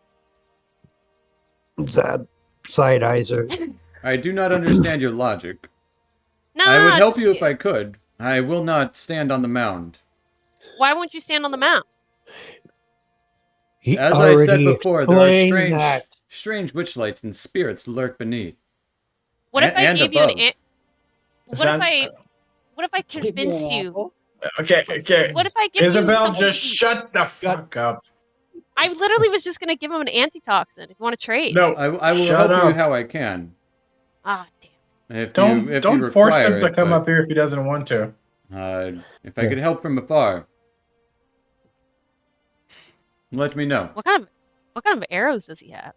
Sad side eyes her. I do not understand your logic. No, I would help just, you if I could. I will not stand on the mound. Why won't you stand on the mount? He As I said already before, there are explained that. strange witch lights and spirits lurk beneath. What if I And gave you an above. what if I convinced you? Okay. What if I give you Isabel, something just to eat? shut the fuck up. I literally was just gonna give him an antitoxin. If you want to trade. No, I will shut help you up. how I can. Ah, damn. If Don't you force require him to it, come but, up here if he doesn't want to. if I could help from afar, let me know. What kind of arrows does he have?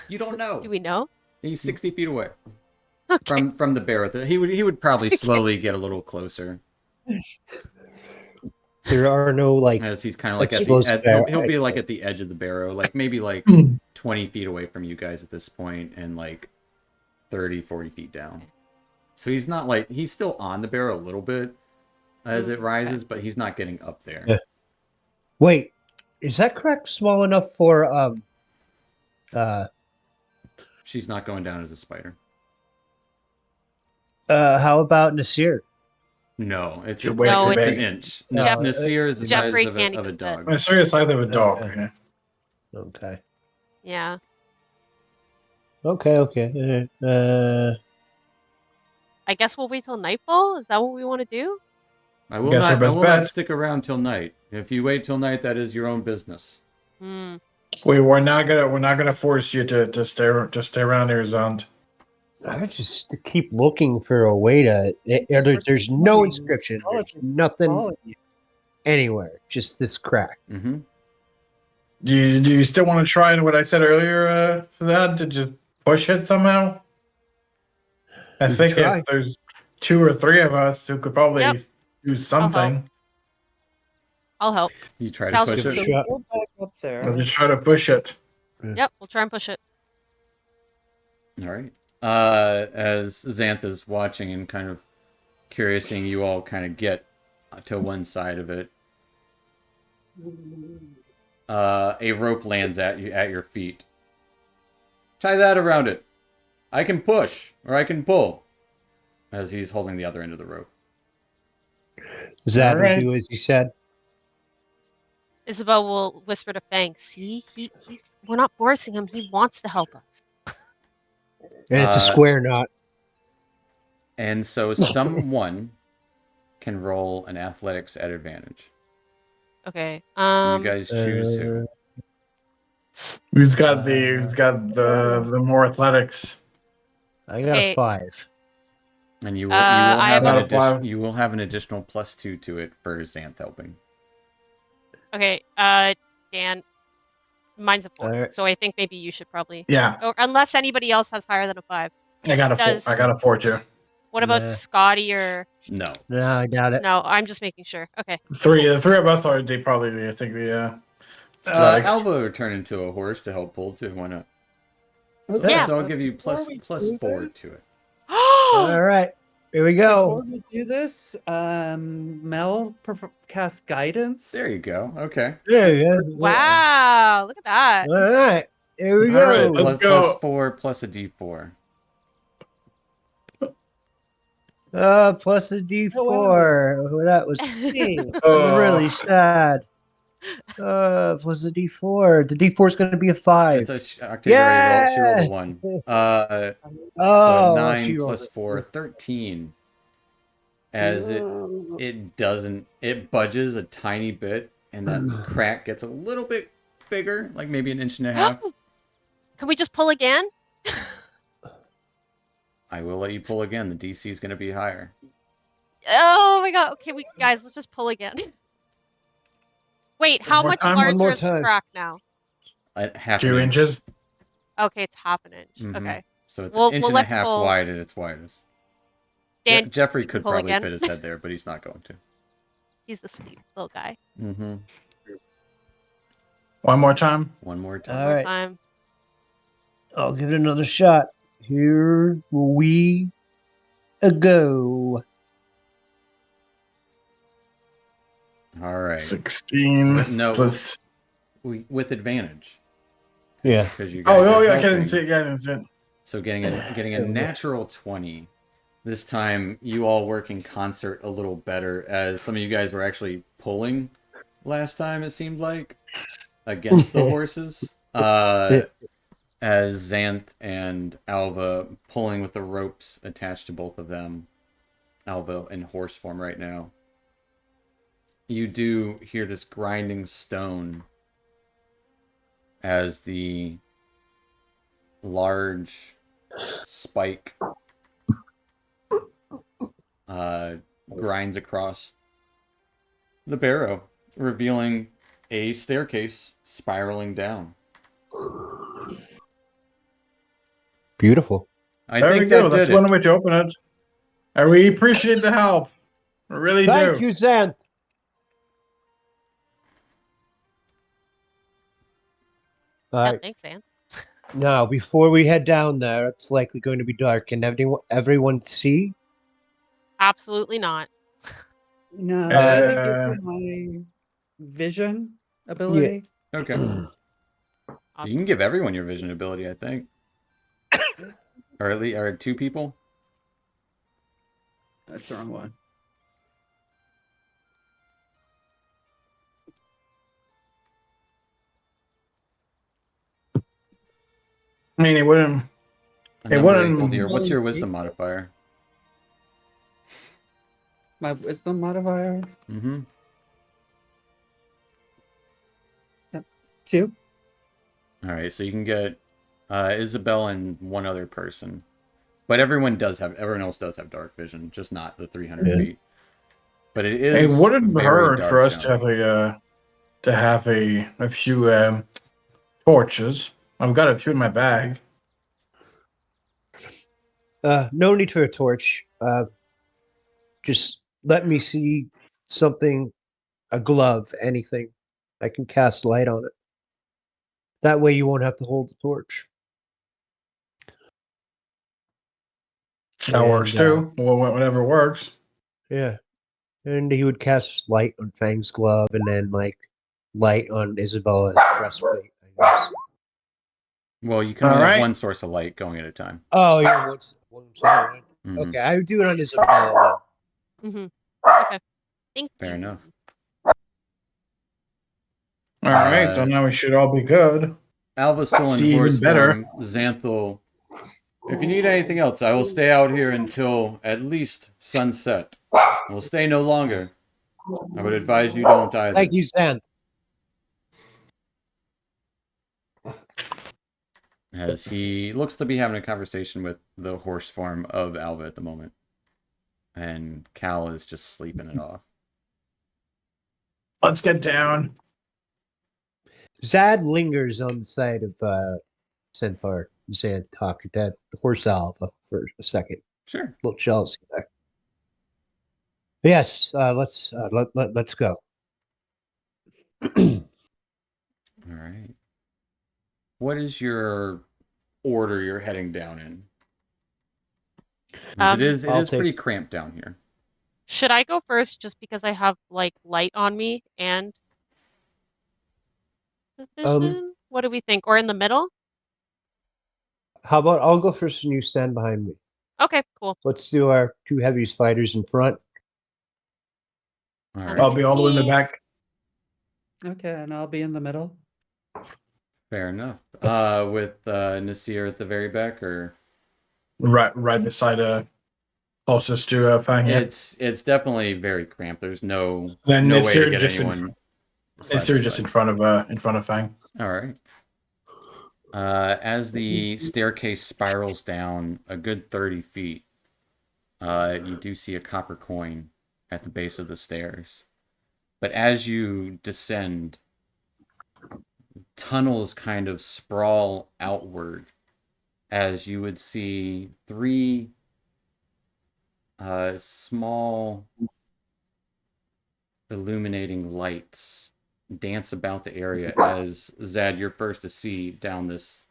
You don't know. Do we know? He's 60 feet away Okay. from the bear. He would probably slowly get a little closer, There are no like as he's kind of like exposed he'll be like at the edge of the barrow, like maybe like 20 feet away from you guys at this point, and like 30, 40 feet down. So he's not like, he's still on the barrow a little bit as it rises, but he's not getting up there. Yeah. Wait, is that crack small enough for She's not going down as a spider. how about Nasir? No, it's You're way too No, it's big. an inch. Jeff- Nasir is the Jeffrey size can't of a even dog. I'm serious, I live a dog. Okay. Okay. Yeah. Okay. I guess we'll wait till nightfall. Is that what we want to do? I will Guess our not. I best will not bet. stick around till night. If you wait till night, that is your own business. Hmm. We're not gonna force you to stay around here, Zond. I just keep looking for a way to. There's no inscription. There's nothing Following you. anywhere. Just this crack. Mm-hmm. Do you still want to try what I said earlier, Suzanne, to just push it somehow? I We can think try. if there's 2 or 3 of us who could probably Yep. do something. I'll help. You try to Cal's push give it a it. asleep. shot. Go back up I'll there. just try to push it. Yep, we'll try and push it. All right. As Xantha's watching and kind of curious, seeing you all kind of get to one side of it, a rope lands at your feet. Tie that around it. I can push or I can pull. As he's holding the other end of the rope. Zad will Alright. do as he said. Isabel will whisper to Fang, see, we're not forcing him. He wants to help us. And it's a square knot. And so someone can roll an athletics at advantage. Okay. You guys choose who. Who's got the more athletics? I got Okay. a 5. And you will I have have an a- addition. You will have an additional +2 to it for Xanth helping. Okay, Dan, mine's a 4. Alright. So I think maybe you should probably, Yeah, or unless anybody else has higher than a 5. I got a Does- 4. I got a 4 too. What about Nah. Scotty or? No. No, I doubt it. No, I'm just making sure. Okay. The three of us are. They probably. I think the. Alva will turn into a horse to help pull too. Why not? So, Yeah. so I'll give you Before we plus do 4 this- to it. All right. Here we Before go. we do this, Mel cast guidance. There you go. Okay. There you go. Wow, look at that. All right. Here we All right, go. let's Plus go. 4 plus a D4. Plus a D4. Oh, that was Oh. really sad. Plus a D4. The D4 is going to be a 5. It's a Octavia roll. She rolled a 1. So Oh, 9 she rolled plus it. 4, 13. As it doesn't, it budges a tiny bit, and that crack gets a little bit bigger, like maybe an inch and a half. Can we just pull again? I will let you pull again. The DC is going to be higher. Oh my god. Okay, guys, let's just pull again. Wait, how more much time, one larger more is the time. crack now? Half 2 an inch. inches. Okay, it's half an inch. Mhm. Okay. So it's Well- an inch well, and a let's half pull. wide at its widest. Dan, Jeffrey you can could pull probably again. fit his head there, but he's not going to. he's the sleep little guy. Mm-hmm. One more time. One more time. All One right. time. I'll give it another shot. Here we go. All right. 16 But no. plus. With advantage. Yeah. Because you guys Oh, are yeah, I helping. didn't see it. Yeah, I didn't see it. So getting a natural 20. This time, you all work in concert a little better, as some of you guys were actually pulling last time, it seemed like, against the horses. As Xanth and Alva pulling with the ropes attached to both of them. Alva in horse form right now. You do hear this grinding stone as the large spike grinds across the barrow, revealing a staircase spiraling down. Beautiful. I There we think go. that That's did one it. way to open it. And we appreciate the help. We really Thank do. you, Xanth. All Yeah, right. thanks, Anne. Now, before we head down there, it's likely going to be dark. Can everyone see? Absolutely not. No, Uh, let me give you my vision ability. Okay. Hmm. You can give everyone your vision ability, I think. Or at least, or 2 people. That's the wrong one. I mean, it wouldn't. A Hey, number what equal an- to your, what's your wisdom Well, modifier? My wisdom modifier Mm-hmm. 2. All right, so you can get Isabel and one other person. But everyone else does have dark vision, just not the 300 Yeah. feet. But it It is wouldn't very hurt for dark us down to there. have a few torches. I've got a few in my bag. No need for a torch. Just let me see something, a glove, anything. I can cast light on it. That way you won't have to hold the torch. That works And, too. Well, whatever works. Yeah. And he would cast light on Fang's glove and then like light on Isabella's breastplate, I guess. Well, you can All only have right. one source of light going at a time. Oh, yeah, one second. Mhm. Okay, I would do it on Isabella Mm-hmm. Okay. Thank Fair you. enough. All right. So now we should all be good. Alva's still in See, even horse better. form. Xanthal, if you need anything else, I will stay out here until at least sunset. I will stay no longer. I would advise you don't then. either. Thank you, Zan. As he looks to be having a conversation with the horse form of Alva at the moment. And Cal is just sleeping it off. Let's get down. Zad lingers on the side of Centaur. Zan talked to that horse Alpha for a second. Sure. Little jealousy there. Yes, let's go. All right. What is your order you're heading down in? 'Cause it I'll is take- pretty cramped down here. Should I go first just because I have like light on me and the vision? What do we think? Or in the middle? How about I'll go first and you stand behind me. Okay, cool. Let's do our two heaviest fighters in front. All Sounds right. I'll be all the way in the Me. back. Okay, and I'll be in the middle. Fair enough. With Nasir at the very back, or Right beside closest to Fang. Yeah. it's definitely very cramped. There's no Then way to Nasir get just in anyone. Nasir just in front of Fang. All right. As the staircase spirals down a good 30 feet, you do see a copper coin at the base of the stairs. But as you descend, tunnels kind of sprawl outward as you would see three small illuminating lights dance about the area as Zad, you're first to see down this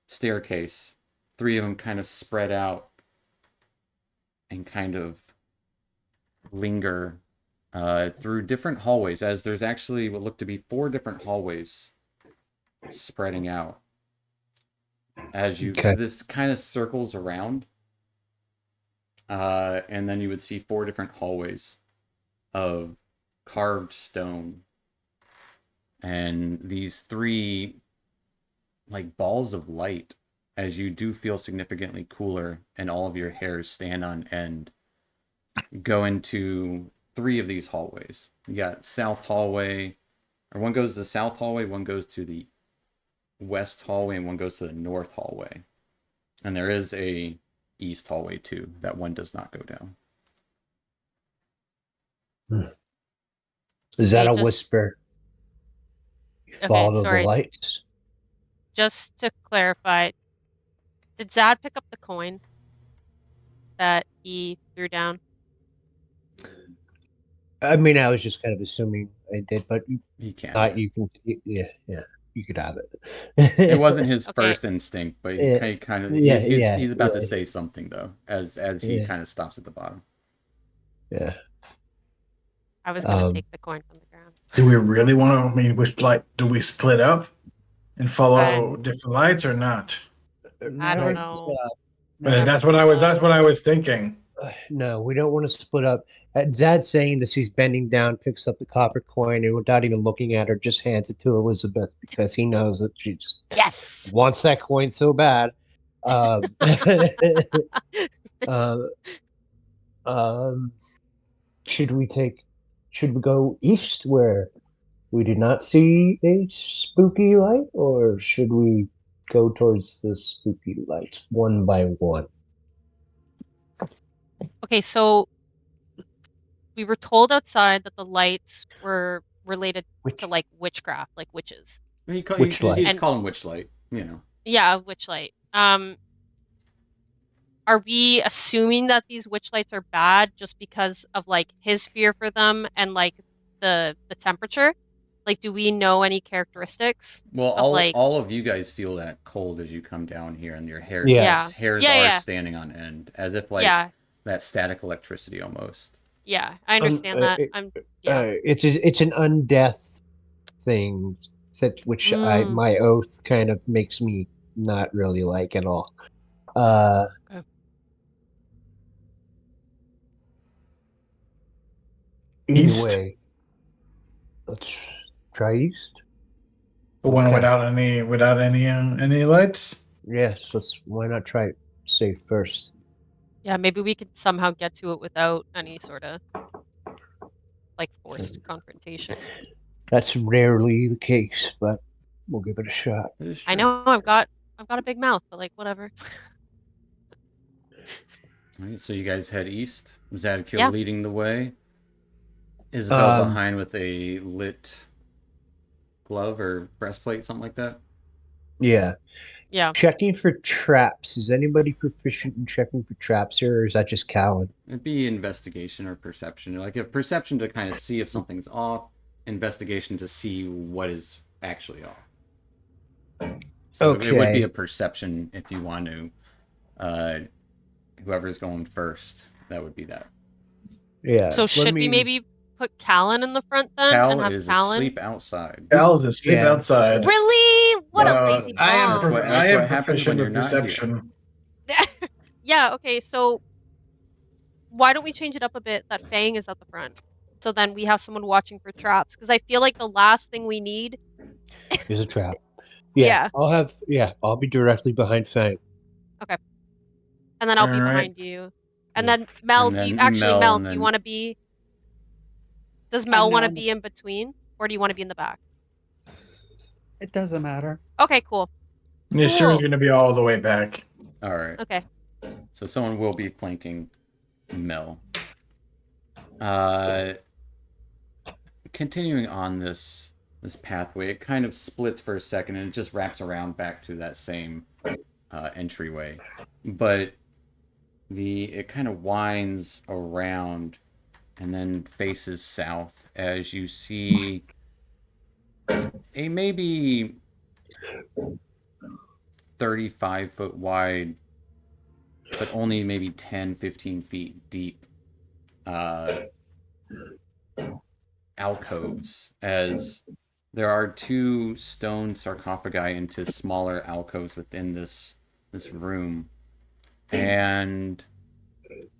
staircase. Three of them kind of spread out and kind of linger through different hallways, as there's actually what look to be 4 different hallways spreading out. As you Okay. this kind of circles around, and then you would see 4 different hallways of carved stone, and these 3 like balls of light, as you do feel significantly cooler and all of your hairs stand on end, go into 3 of these hallways. You got south hallway, or one goes to the south hallway, one goes to the west hallway, and one goes to the north hallway. And there is a east hallway too. That one does not go down. Is that Okay, a just- whisper? You Okay, follow sorry. the lights. Just to clarify, did Zad pick up the coin that he threw down? I mean, I was just kind of assuming I did, but He can. you can. Yeah, you could have it. It wasn't his Okay. first instinct, but he Yeah. kind of Yeah, he's about to yeah. say something though, as he Yeah. kind of stops at the bottom. Yeah. I was gonna Um, take the coin from the ground. Do we really want to? I mean, do we split up and follow different lights or not? I don't Never know. split up. But Never that's split what I was. up. That's what I was thinking. No, we don't want to split up. Zad's saying this. He's bending down, picks up the copper coin, and without even looking at her, just hands it to Elizabeth because he knows that she just Yes. wants that coin so bad. Uh, should we go east where we did not see a spooky light, or should we go towards the spooky lights one by one? Okay, so we were told outside that the lights were related to Which like witchcraft, like witches. which You light? just And call him Witchlight, you know. yeah, witch light. Are we assuming that these witch lights are bad just because of like his fear for them and like the temperature? Like, do we know any characteristics Well, of like, all of you guys feel that cold as you come down here, and your Yeah. yeah, hairs yeah, are yeah, standing on end, as if like yeah, that static electricity almost. yeah. I understand that. Yeah. It's an undeath thing that which I Mm. my oath kind of makes me not really like at all. Uh, Okay. Either East. way, let's try east. The one Okay. without any lights. Yes, let's. Why not try safe first? Yeah, maybe we could somehow get to it without any sort of like forced confrontation. That's rarely the case, but we'll give it a shot. It is I true. know I've got a big mouth, but like whatever. All right, so you guys head east. Zadkiel Yeah. leading the way. Isabel Um, behind with a lit glove or breastplate, something like that. yeah. Yeah. Checking for traps. Is anybody proficient in checking for traps here, or is that just Callan? It'd be investigation or perception. Like a perception to kind of see if something's off, investigation to see what is actually off. So it would be a Okay. perception if you want to. Uh, Whoever's going first, that would be that. Yeah. So Let should we me. maybe put Callan in the front then and Cal have is Callan? asleep outside. Al's asleep Yeah. outside. Really? What a lazy bum. That's I am what happens when proficient you're with not here. perception. Yeah, okay, so why don't we change it up a bit that Fang is at the front? So then we have someone watching for traps. Because I feel like the last thing we need. Here's a trap. Yeah. Yeah, I'll have. Yeah. I'll be directly behind Fang. okay. And then All I'll be right. behind you. And Yeah. then Mel, And do you then actually Mel, Mel, and do you then want to be does I'm Mel want now to in the. be in between? Or do you want to be in the back? It doesn't matter. Okay, cool. Nisir's Cool. gonna be all the way back. all right. Okay. So someone will be flanking Mel. Uh, Continuing on this pathway, it kind of splits for a second and it just wraps around back to that same entryway, but it kind of winds around and then faces south as you see a maybe 35-foot wide, but only maybe 10, 15 feet deep uh, alcoves, as there are two stone sarcophagi into smaller alcoves within this room. And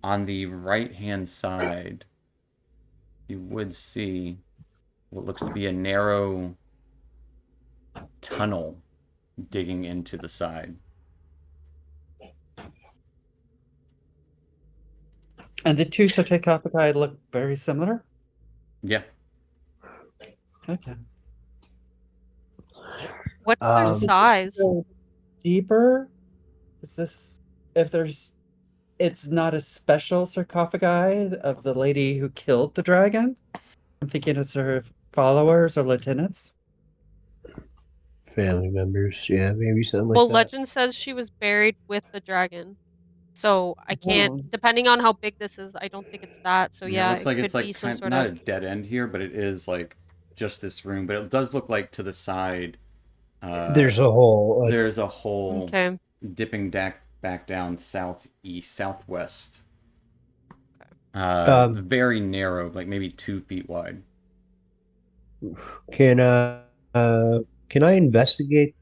on the right hand side, you would see what looks to be a narrow tunnel digging into the side. And the two sarcophagi look very similar. Yeah. Okay. What's their Is Um. it size? deeper? Is this if there's? It's not a special sarcophagi of the lady who killed the dragon. I'm thinking it's her followers or lieutenants. Family members. Yeah. Maybe something like Well, that. legend says she was buried with the dragon. So I can't, Oh, depending on how big this is, I don't think it's that. So Yeah, it yeah, looks it like could it's be like some kind sort not of a dead end here, but it is like just this room. But it does look like to the side, uh, There's a hole. there's a hole okay. dipping back down southeast, southwest. Um. Very narrow, like maybe 2 feet wide. Can can I investigate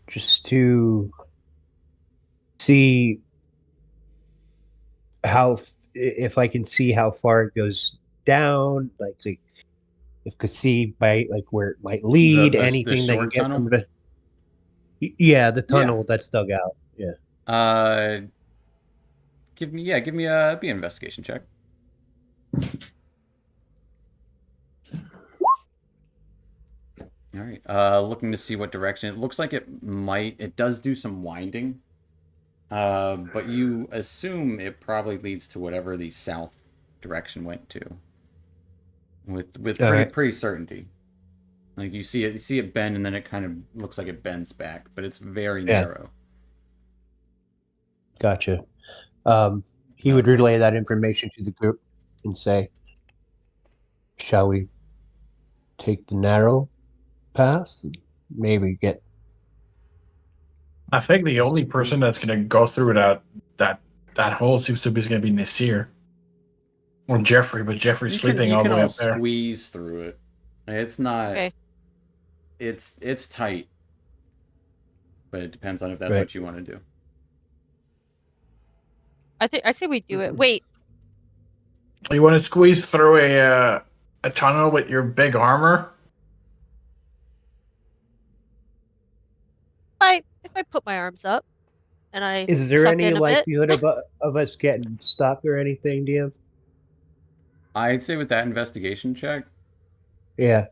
just to see if I can see how far it goes down, if I could see by like where it might lead, The anything that can short get from tunnel. the yeah, the Yeah. tunnel that's dug out. Yeah. Uh, give me a be an investigation check. All right. Looking to see what direction. It looks like it does do some winding. But you assume it probably leads to whatever the south direction went to, with All pretty right. pretty certainty. Like you see it bend, and then it kind of looks like it bends back, but it's very Yeah. narrow. Gotcha. He would Okay. relay that information to the group and say, "Shall we take the narrow path? Maybe get." I think the only person that's gonna go through that hole seems to be gonna be Nasir or Jeffrey, but Jeffrey's sleeping You all can the way all up there. squeeze through it. It's not. Okay. It's tight, but it depends on if that's Right. what you want to do. I say we do it. Wait, You want to squeeze through a tunnel with your big armor? if I put my arms up and I Is there suck any in a bit. likelihood of us getting stuck or anything, do you have? I'd say with that investigation check, Yeah.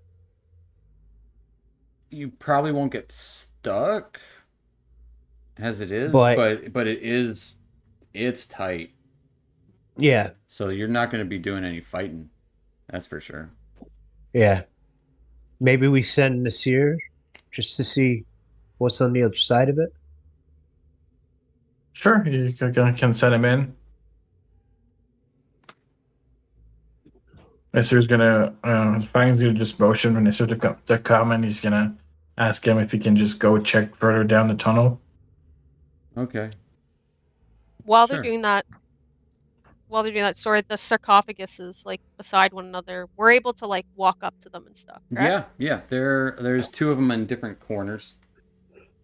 you probably won't get stuck as it is, But but it's tight. yeah, So you're not going to be doing any fighting. That's for sure. yeah. Maybe we send Nasir just to see what's on the other side of it. Sure, you can send him in. Nasir's gonna, Fang's gonna just motion for Nasir to come, and he's gonna ask him if he can just go check further down the tunnel. Okay. While Sure. they're doing that, sorry, the sarcophagus is like beside one another. We're able to like walk up to them and stuff, correct? Yeah. There's two of them in different corners.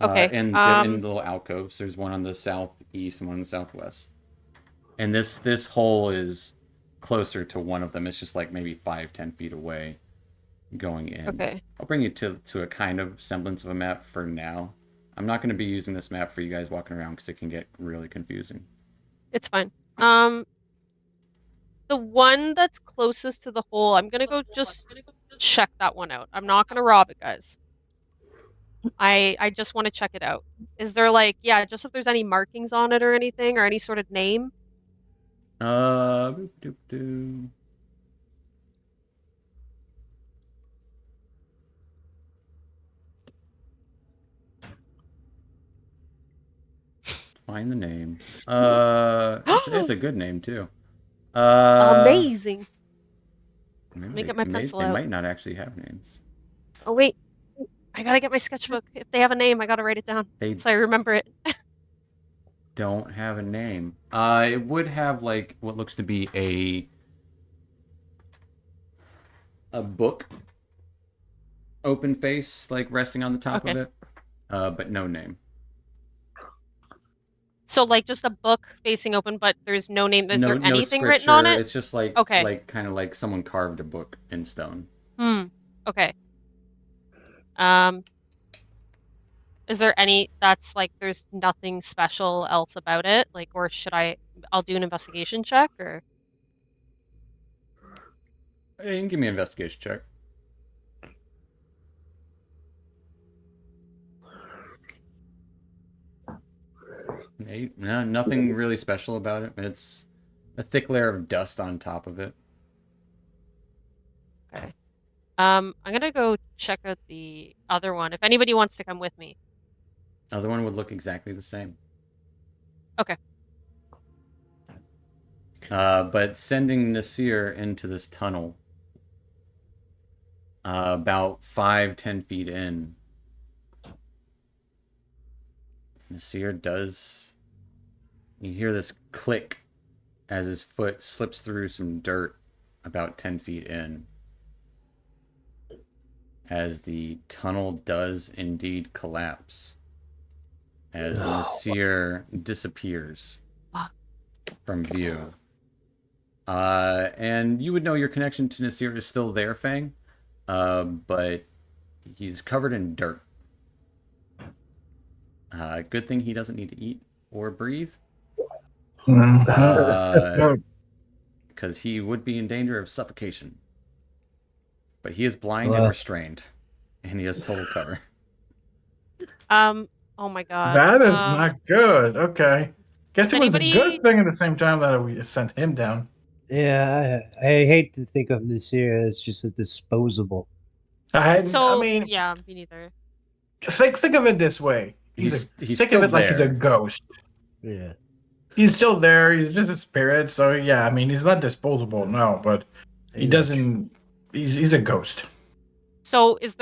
Okay. In little alcoves. There's one on the southeast and one on the southwest. And this hole is closer to one of them. It's just like maybe 5-10 feet away going in. Okay. I'll bring you to a kind of semblance of a map for now. I'm not going to be using this map for you guys walking around because it can get really confusing. It's fine. The one that's closest to the hole, I'm gonna go just check that one out. I'm not gonna rob it, guys. I just want to check it out. Is there like, yeah, just if there's any markings on it or anything or any sort of name? Boop, doop, doo. Find the name. It's a good name too. Amazing. Maybe Let me get my pencil they out. might not actually have names. Oh wait, I gotta get my sketchbook. If they have a name, I gotta write it down They so I remember it. don't have a name. It would have like what looks to be a book open face like resting on the top of Okay. it. But no name. So like just a book facing open, but there's no name. Is No there no anything written on scripture. it? It's just like Okay. kind of like someone carved a book in stone. Okay. Is there any that's like there's nothing special else about it? Like, or should I'll do an investigation check or Hey, you can give me an investigation check. 8. No, nothing really special about it. It's a thick layer of dust on top of it. okay. I'm gonna go check out the other one. If anybody wants to come with me. Other one would look exactly the same. Okay. But sending Nasir into this tunnel, about 5-10 feet in, Nasir does. You hear this click as his foot slips through some dirt about 10 feet in. As the tunnel does indeed collapse. As Nasir disappears from view. And you would know your connection to Nasir is still there, Fang. But he's covered in dirt. Good thing he doesn't need to eat or breathe. Because he would be in danger of suffocation. But he is blind and restrained. And he has total cover. Oh my god. That is not good. Okay. Guess Does it was a anybody- good thing at the same time that we sent him down. Yeah, I hate to think of Nasir as just a disposable. I So mean, yeah, me neither. think of it this way. He's Think still of it like he's a there. ghost. Yeah. He's still there. He's just a spirit. So yeah, I mean, he's not disposable, no, but he Yeah. doesn't. He's a ghost. So does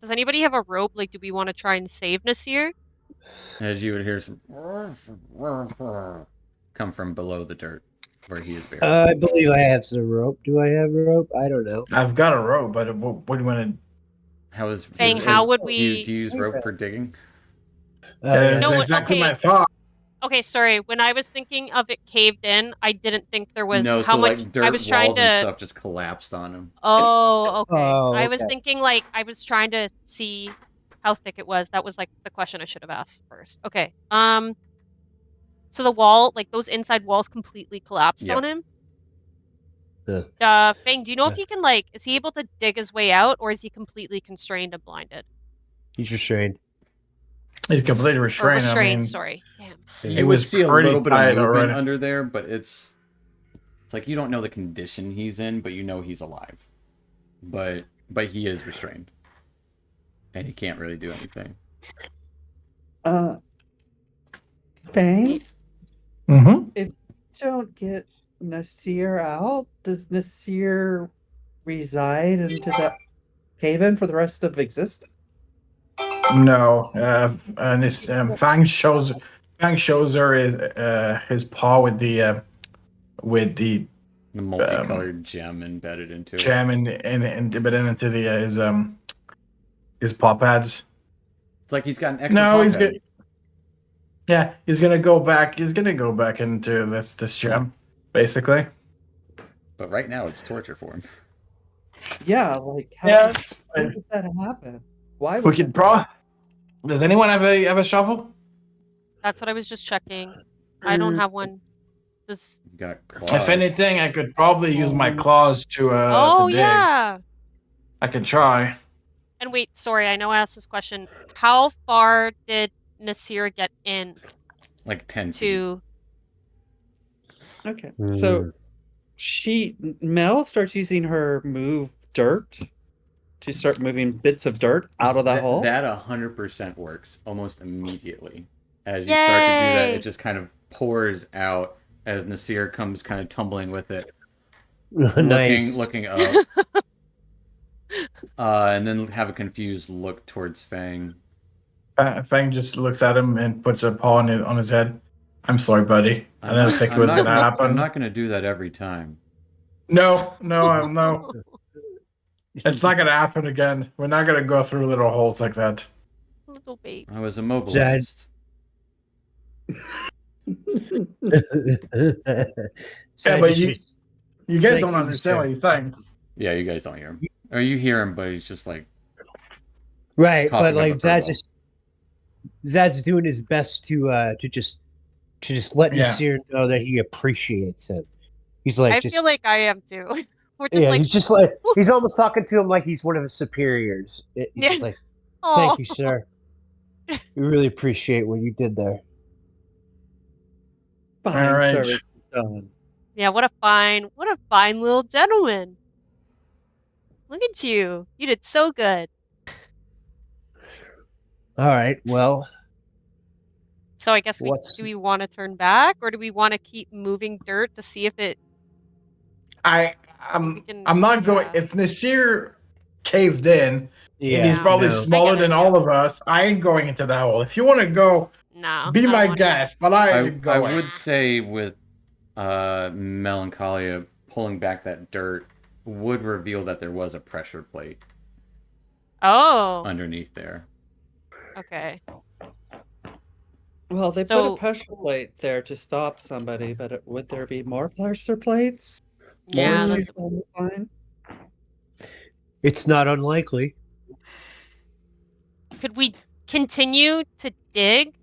anybody have a rope? Like, do we want to try and save Nasir? As you would hear some come from below the dirt where he is buried. I believe I have some rope. Do I have a rope? I don't know. I've got a rope, but what do you want How is Fang, is- how would do we? you use rope for digging? Oh, to? yeah. No, That's exactly okay. my thought. Okay, sorry. When I was thinking of it caved in, I didn't think there was No, how so much. like I dirt was trying walls and to. stuff just collapsed on him. Oh, okay. Oh, I was okay. thinking like I was trying to see how thick it was. That was like the question I should have asked first. Okay. So the wall, like those inside walls, completely collapsed Yep. on him. Yeah. Fang, do you know if he can like? Is he able to dig his way out, or is he completely constrained and blinded? He's restrained. He's completely Or restrained. restrained? I mean, Sorry. Damn. You It would was see a pretty little bit of tight movement already. under there, but it's like you don't know the condition he's in, but you know he's alive. But he is restrained, and he can't really do anything. Fang, mm-hmm. don't get Nasir out. Does Nasir reside into that haven for the rest of existence? No, and his Fang shows her his paw with the The multicolored gem embedded into it. gem and embedded into the his paw pads. It's like he's got an extra No, paw he's pad. good. Yeah, he's gonna go back. He's gonna go back into this gem, basically. But right now it's torture for him. Yeah, like how, Yeah, how does that happen? Why we would could that pro. Does anyone have a shovel? That's what I was just checking. I don't have one. Does You got claws. If anything, I could probably use my claws to Oh dig. yeah. I could try. And wait, sorry, I know I asked this question. How far did Nasir get in Like 10 feet. to? Okay, so Mel starts using her move dirt to start moving bits of dirt out of that hole. That 100% works almost immediately. As you start to do that, Yay! it just kind of pours out as Nasir comes kind of tumbling with it, Nice. looking up, and then have a confused look towards Fang. Fang just looks at him and puts a paw on his head. I'm sorry, buddy. I didn't think it was gonna happen. I'm not gonna do that every time. No. It's not gonna happen again. We're not gonna go through little holes like that. Little baby. I was immobilized. So but just- You guys Thank don't you, understand sir. what he's saying. Yeah, you guys don't hear him. Or you hear him, but he's just like right, coughing but up like a fur Zad's doing his best to just let Yeah. Nasir know that he appreciates him. He's like I just feel like I am too. We're just yeah, like, he's just like he's almost talking to him like he's one of his superiors. He's Yeah. just like, oh, thank you, sir. We really appreciate what you did there. Fine All right. service done. yeah, what a fine little gentleman. Look at you. You did so good. All right, well, So I guess What's- do we want to turn back or do we want to keep moving dirt to see if it I'm we can- not going. yeah. If Nasir caved in, yeah, and he's probably no. smaller I get it, than yeah. all of us, I ain't going into that hole. If you want to go, No. be I don't my wanna- guest. But I ain't I going. would say with Melancholia pulling back that dirt would reveal that there was a pressure plate Oh. underneath there. Okay. Well, they put So- a pressure plate there to stop somebody, but would there be more pressure plates? Yeah, More that's issues on this line? It's not unlikely. could we continue to dig?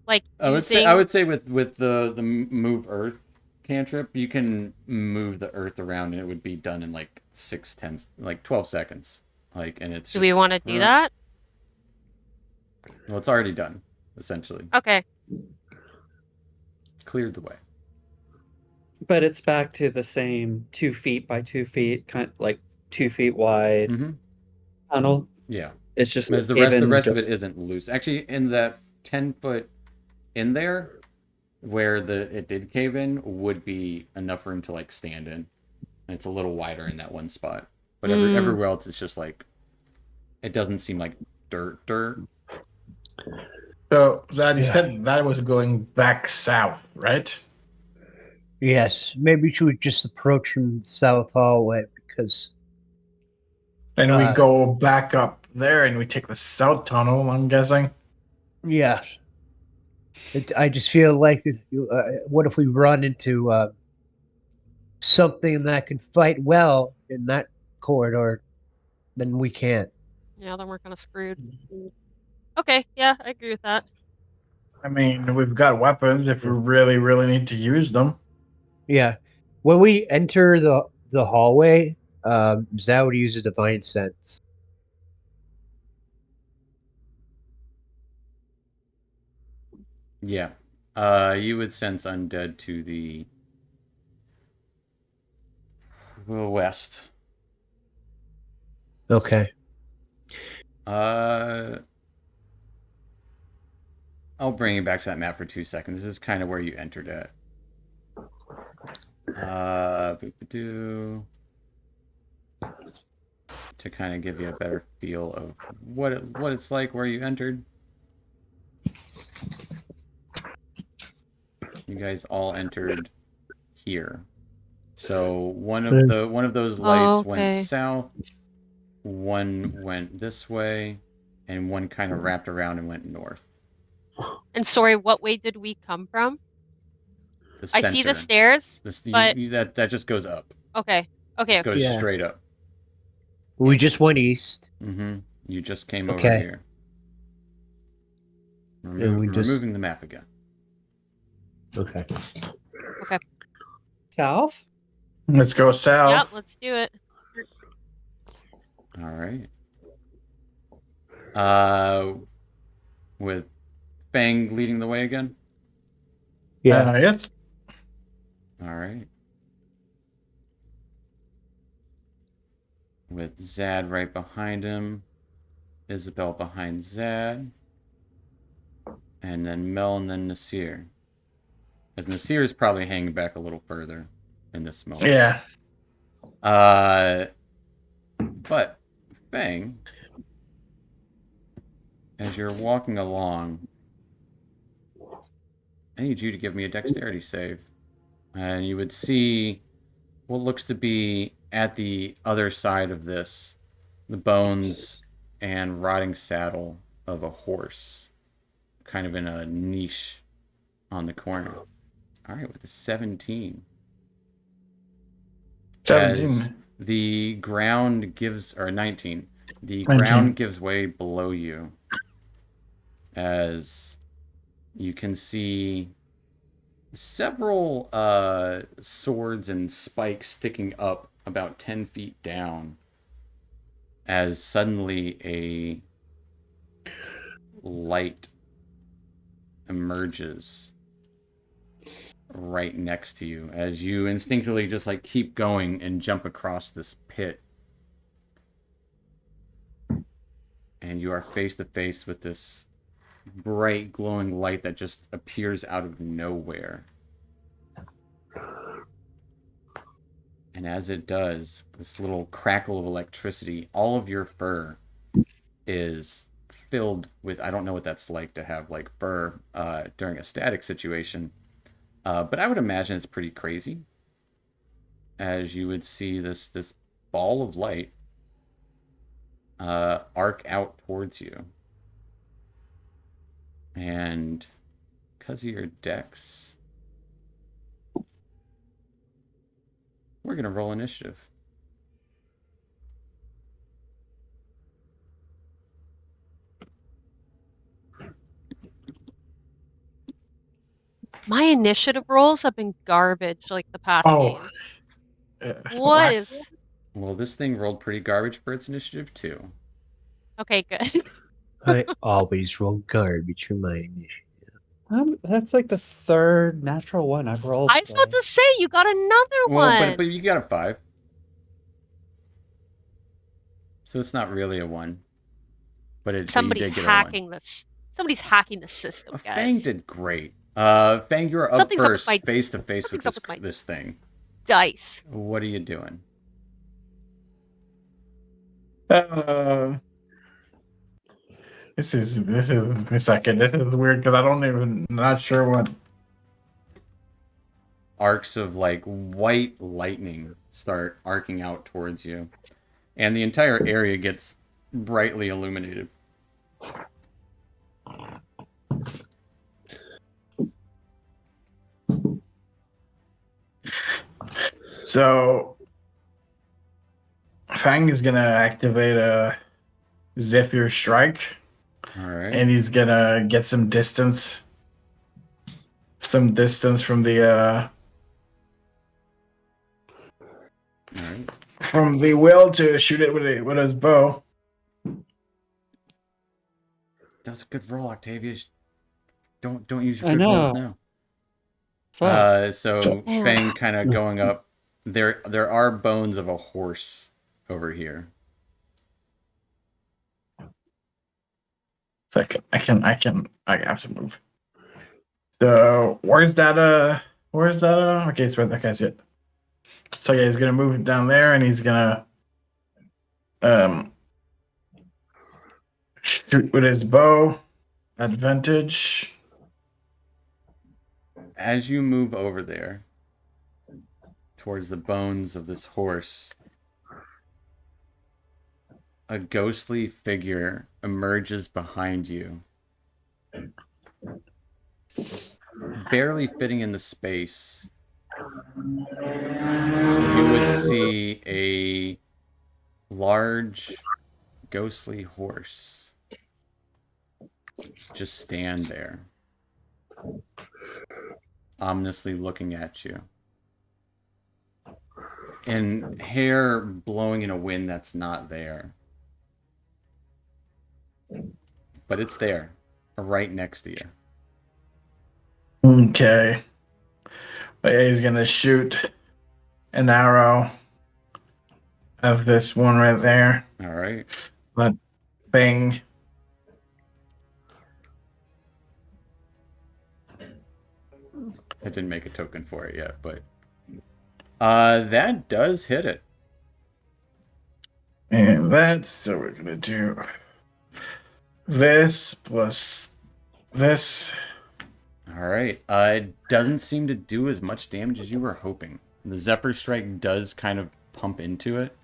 Like I using would say with the move earth cantrip, you can move the earth around and it would be done in like 12 seconds. Like, and it's do we want to do that? Well, it's already done essentially. Okay. cleared the way. But it's back to the same 2 feet by 2 feet, kind of like 2 feet wide Mm-hmm. tunnel. Yeah. It's just As the rest of it isn't loose. Actually, in that 10-foot in there, where it did cave in, would be enough room to like stand in. And it's a little wider in that one spot. But everywhere else, it's just like, it doesn't seem like dirt. So, Zad, you Yeah. said that was going back south, right? Yes, maybe we should just approach from the south hallway because And we Uh, go back up there and we take the south tunnel, I'm guessing. yeah, I just feel like what if we run into something that can fight well in that corridor? Then we can't. Yeah, then we're kind of screwed. Okay, yeah, I agree with that. I mean, we've got weapons if we really, really need to use them. Yeah, when we enter the hallway, Zao would use a divine sense. Yeah. You would sense undead to the west. Okay. I'll bring you back to that map for 2 seconds. This is kind of where you entered at. Boop-a-doo. To kind of give you a better feel of what it's like where you entered. You guys all entered here. So one of those lights went Okay. south, one went this way, and one kind of wrapped around and went north. And sorry, what way did we come from? The I see the center. stairs, but that just goes up. okay. Okay, Just goes Yeah. straight up. We just went east. Mm-hmm. You just came over Okay. here. And we just Removing the map again. okay. South? Let's go Yep, south. let's do it. All right. With Fang leading the way again. Yeah. Yes. All right. With Zad right behind him, Isabel behind Zad, and then Mel and then Nasir. As Nasir is probably hanging back a little further in this moment. Yeah. But Fang, as you're walking along, I need you to give me a dexterity save. And you would see what looks to be at the other side of this, the bones and rotting saddle of a horse, kind of in a niche on the corner. All right, with a 17. 17. As the ground gives, or 19, the 19. ground gives way below you as you can see several swords and spikes sticking up about 10 feet down as suddenly a light emerges right next to you as you instinctively just like keep going and jump across this pit. And you are face to face with this bright glowing light that just appears out of nowhere. And as it does, this little crackle of electricity, all of your fur is filled with, I don't know what that's like to have like fur during a static situation, but I would imagine it's pretty crazy. As you would see this ball of light arc out towards you. And because of your dex, we're going to roll initiative. My initiative rolls have been garbage like the past Oh. games. What is... Well, this thing rolled pretty garbage for its initiative, too. Okay, good. I always roll garbage for my initiative. That's like the third natural one I've rolled. I was about today. to say you got another Well, one. but you got a 5. So it's not really a 1. But you Somebody's did get a 1. hacking this. Somebody's hacking the system, Fang guys. did great. Fang, you're up Something's up with first, my face to face with something's up with my this thing. dice. What are you doing? This is a second. This is weird because I don't even not sure what. Arcs of like white lightning start arcing out towards you, and the entire area gets brightly illuminated. So Fang is gonna activate a Zephyr Strike, All right. and he's gonna get some distance from the All right. from the will to shoot it with his bow. That's a good roll, Octavia. Don't use your I good rolls know. now. Fuck. So Damn. Fang kind of going up. There are bones of a horse over here. So I have to move. So where's that okay, it's right, okay, I see it. So yeah, he's gonna move down there and he's gonna shoot with his bow. Advantage. As you move over there towards the bones of this horse, a ghostly figure emerges behind you, barely fitting in the space. You would see a large ghostly horse just stand there, ominously looking at you, and hair blowing in a wind that's not there. But it's there, right next to you. Okay. But yeah, he's gonna shoot an arrow of this one right there. All right. But thing. I didn't make a token for it yet, but that does hit it. And that's so we're gonna do this plus this. All right. It doesn't seem to do as much damage as you were hoping. The Zephyr Strike does kind of pump into it,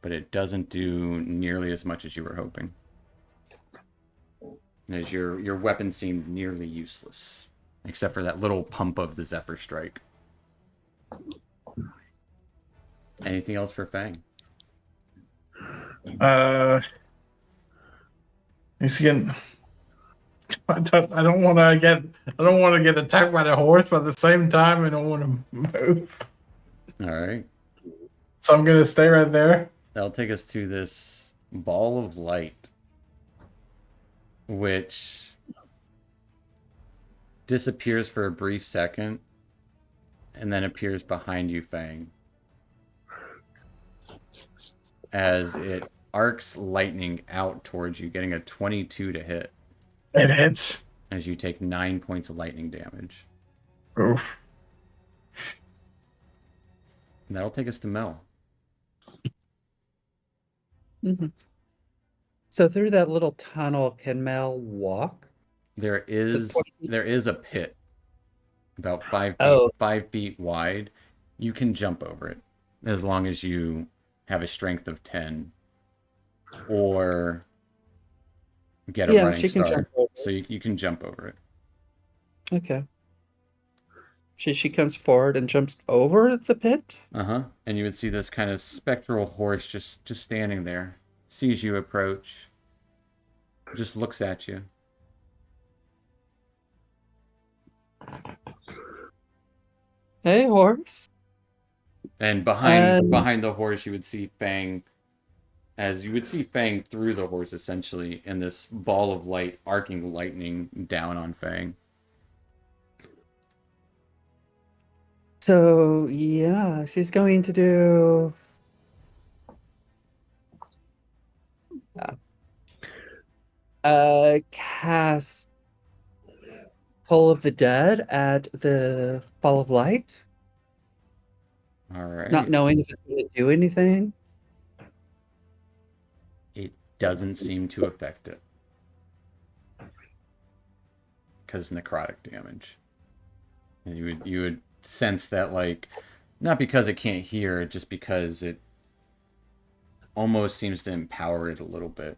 but it doesn't do nearly as much as you were hoping. As your weapon seemed nearly useless, except for that little pump of the Zephyr Strike. Anything else for Fang? He's getting. I don't want to get attacked by the horse, but at the same time, I don't want to move. All right. So I'm gonna stay right there. That'll take us to this ball of light, which disappears for a brief second and then appears behind you, Fang, as it arcs lightning out towards you, getting a 22 to hit It hits. as you take 9 points of lightning damage. Oof. And that'll take us to Mel. Mm-hmm. So through that little tunnel, can Mel walk? There is 20 feet? there is a pit about 5 feet, Oh. 5 feet wide. You can jump over it as long as you have a strength of 10 or get a Yeah, running she can start. jump over. So you can jump over it. Okay. She comes forward and jumps over the pit. Uh-huh. And you would see this kind of spectral horse just standing there, sees you approach, just looks at you. Hey, horse. And behind the horse, you would see Fang as you would see Fang through the horse, essentially, and this ball of light, arcing lightning down on Fang. So yeah, she's going to do. Cast Toll of the Dead at the ball of light, All right. not knowing if it's going to do anything. It doesn't seem to affect it. Because necrotic damage. And you would sense that, like, not because it can't hear, just because it almost seems to empower it a little bit.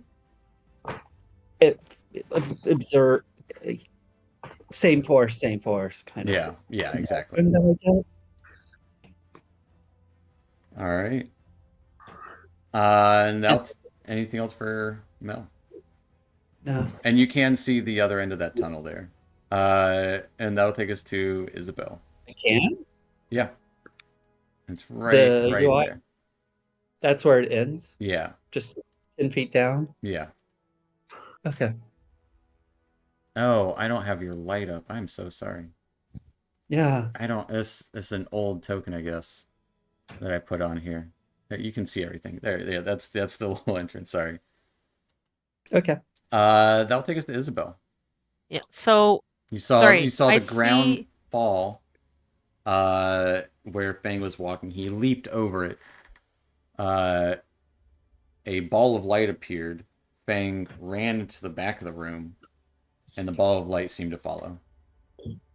It observe same force, kind of. Yeah, exactly. And then I get- All right. And that's anything else for Mel? No. And you can see the other end of that tunnel there. And that'll take us to Isabel. I can? Yeah. It's right The UI? there. That's where it ends? Yeah. Just 10 feet down? Yeah. Okay. Oh, I don't have your light up. I'm so sorry. Yeah. I don't. This is an old token, I guess, that I put on here. You can see everything there. Yeah, that's the little entrance. Sorry. Okay. That'll take us to Isabel. Yeah. So You saw Sorry, the I ground see- fall. Where Fang was walking, he leaped over it. A ball of light appeared. Fang ran to the back of the room, and the ball of light seemed to follow.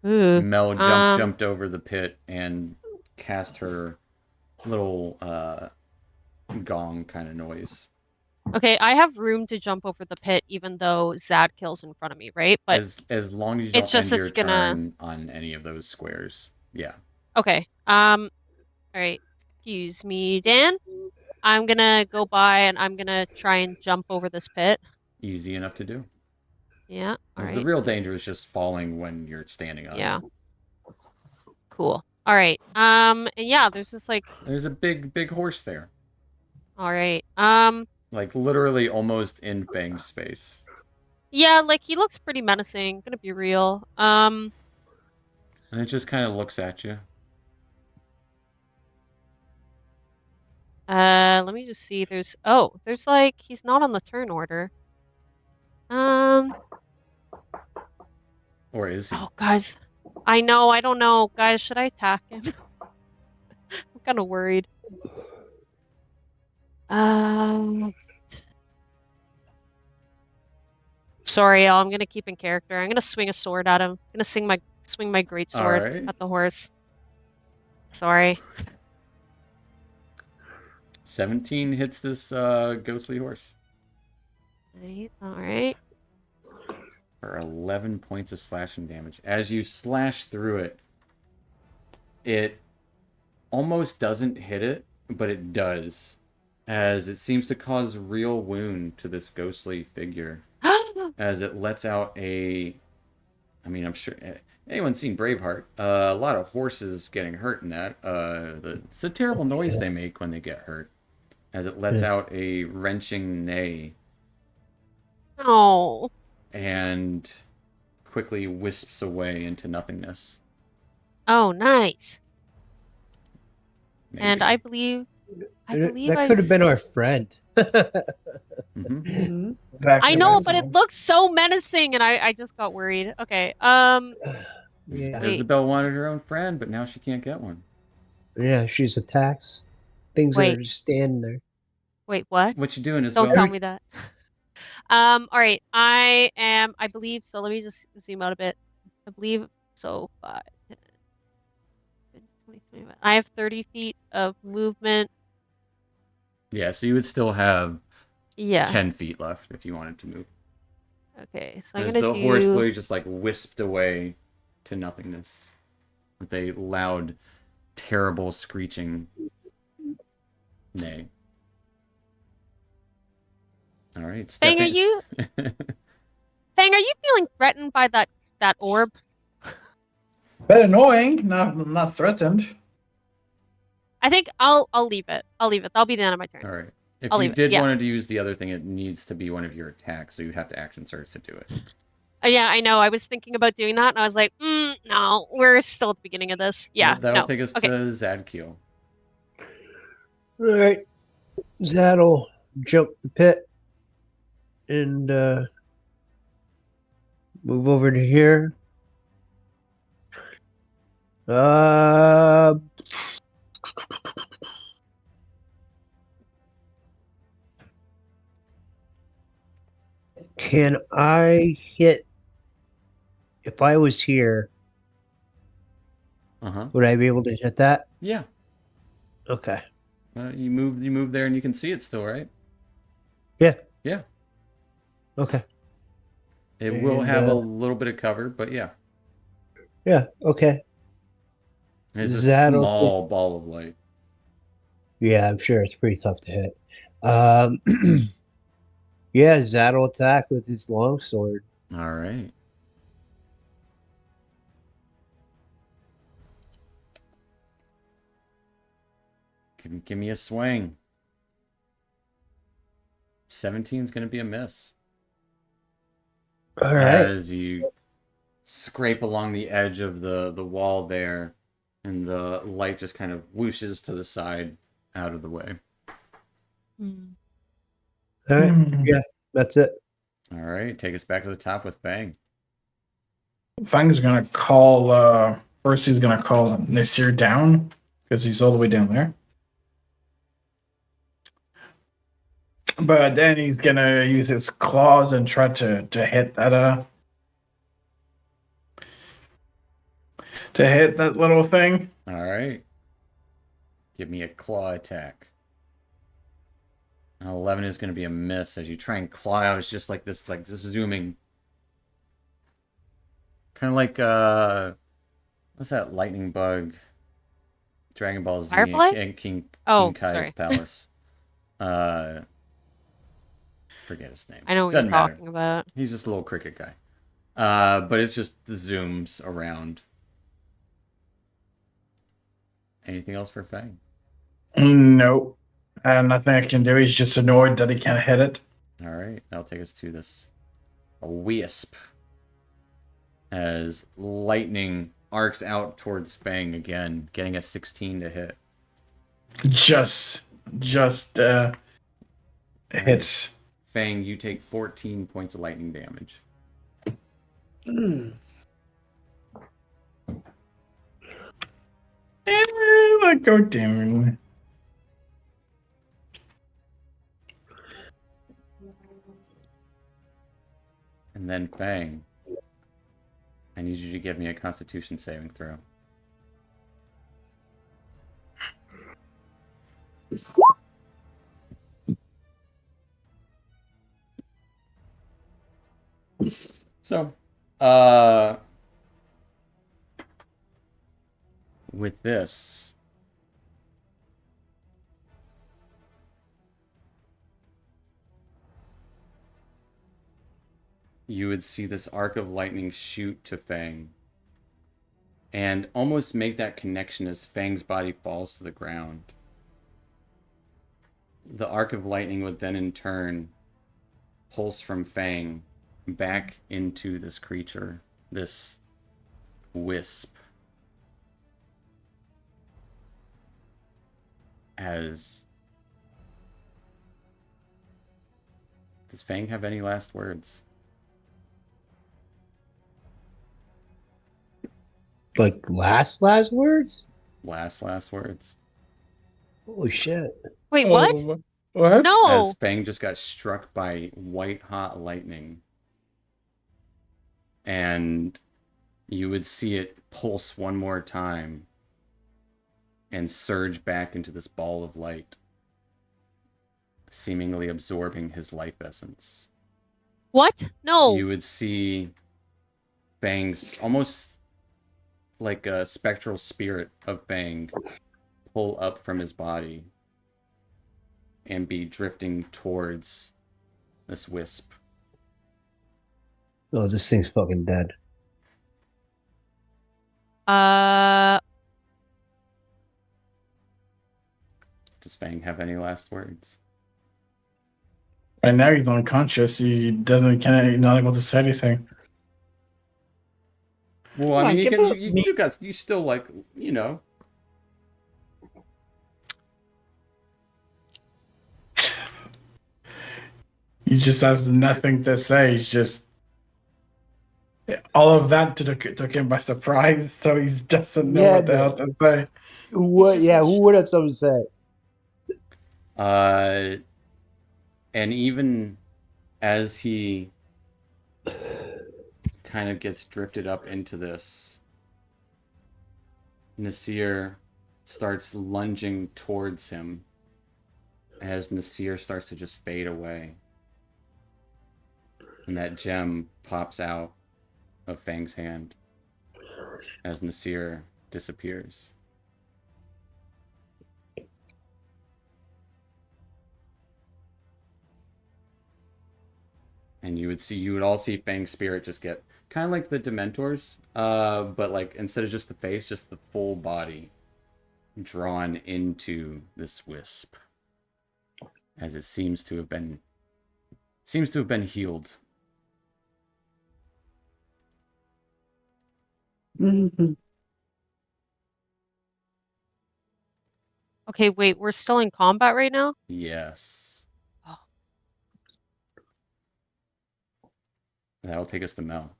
ooh, Mel jumped over the pit and cast her little gong kind of noise. okay, I have room to jump over the pit, even though Zadkill's in front of me, right? But As long as you it's don't just end your it's gonna. turn on any of those squares. Yeah. Okay. All right. Excuse me, Dan. I'm gonna go by and I'm gonna try and jump over this pit. Easy enough to do. Yeah. All Because right. the real so danger is just falling when you're standing on Yeah. it. Cool. All right. And yeah, there's this like. There's a big horse there. All right. Like literally almost in Fang's space. Yeah, like he looks pretty menacing. Gonna be real. And it just kind of looks at you. Let me just see. There's like he's not on the turn order. Or is he? Oh, guys. I know. I don't know. Guys, should I attack him? I'm kind of worried. Sorry, y'all. I'm gonna keep in character. I'm gonna swing a sword at him. I'm gonna swing my great sword Alright. at the horse. Sorry. 17 hits this ghostly horse. All right. For 11 points of slashing damage. As you slash through it, it almost doesn't hit it, but it does. As it seems to cause real wound to this ghostly figure. As it lets out a... I mean, I'm sure... Anyone's seen Braveheart? A lot of horses getting hurt in that. It's a terrible noise they make when they get hurt. As it lets out a wrenching neigh. Oh. And quickly wisps away into nothingness. Oh, nice. Maybe. And I believe that could have been our friend. Mhm. Mhm. I know, but it looks so menacing, and I just got worried. Okay. Yeah. Wait. Isabel wanted her own friend, but now she can't get one. Yeah, she's a tax. Things Wait. are just standing there. Wait, what? What you doing, Isabel? Don't tell me that. All right. I believe, so let me just zoom out a bit. I believe, so 5, 10, 20, 25. I have 30 feet of movement. Yeah, so you would still have Yeah. 10 feet left if you wanted to move. Okay, so I'm As gonna the do... horse literally just like wisped away to nothingness with a loud, terrible screeching neigh. All right, Fang, are stepping. Fang, are you feeling threatened by that orb? Bit annoying, not threatened. I think I'll leave it. I'll leave it. That'll be the end of my turn. All right. If I'll you leave it. did Yeah. wanted to use the other thing, it needs to be one of your attacks, so you'd have to action surge to do it. Yeah, I know. I was thinking about doing that, and I was like, no, we're still at the beginning of this. Yeah, Well, that'll no. take us Okay. to Zadkiel. All right. Zad'll jump the pit and move over to here. Uh, can I hit? If I was here, Uh-huh. would I be able to hit that? Yeah. Okay. You move there and you can see it still, right? Yeah. Yeah. Okay. It will And, have a little bit of cover, but yeah. Yeah. Okay. It's a Zad'll. small ball of light. Yeah, I'm sure it's pretty tough to hit. Um, yeah, Zad'll attack with his longsword. All right. Give me a swing. 17 is going to be a miss. All right. As you scrape along the edge of the wall there, and the light just kind of whooshes to the side out of the way. All right. Yeah, that's it. All right, take us back to the top with Fang. Fang's gonna call. First, he's gonna call Nasir down because he's all the way down there. But then he's gonna use his claws and try to hit that little thing. All right. Give me a claw attack. 11 is going to be a miss as you try and claw out. It's just like this zooming. Kind of like, what's that lightning bug? Dragon Ball Z Firefly? and King Oh, Kai's sorry. palace. Forget his name. I know what Doesn't you're matter. talking about. He's just a little cricket guy. But it's just the zooms around. Anything else for Fang? Nope. Nothing I can do. He's just annoyed that he can't hit it. All right, that'll take us to this. A wisp. As lightning arcs out towards Fang again, getting a 16 to hit. Just hits. Fang, you take 14 points of lightning damage. Like, go down. And then Fang, I need you to give me a Constitution saving throw. So, with this, you would see this arc of lightning shoot to Fang and almost make that connection as Fang's body falls to the ground. The arc of lightning would then in turn pulse from Fang back into this creature, this wisp. Does Fang have any last words? Like last words? Last words? Holy shit. Wait, what? What? No. As Fang just got struck by white hot lightning. And you would see it pulse one more time and surge back into this ball of light, seemingly absorbing his life essence. What? No. You would see Fang's almost like a spectral spirit of Fang pull up from his body and be drifting towards this wisp. Oh, this thing's fucking dead. Does Fang have any last words? And now he's unconscious. He doesn't can't not able to say anything. Well, Come I mean, on, you give can. up You me. still got. You still like. He just has nothing to say. He's just all of that took him by surprise. So he doesn't know Yeah, what the hell to say. what? just Yeah, in who would have something to say? And even as he kind of gets drifted up into this, Nasir starts lunging towards him as Nasir starts to just fade away. And that gem pops out of Fang's hand as Nasir disappears. And you would all see Fang's spirit just get kind of like the Dementors, but like instead of just the face, just the full body drawn into this wisp, as it seems to have been healed. Mhm. Okay, wait, we're still in combat right now? Yes, Oh, that'll take us to Mel.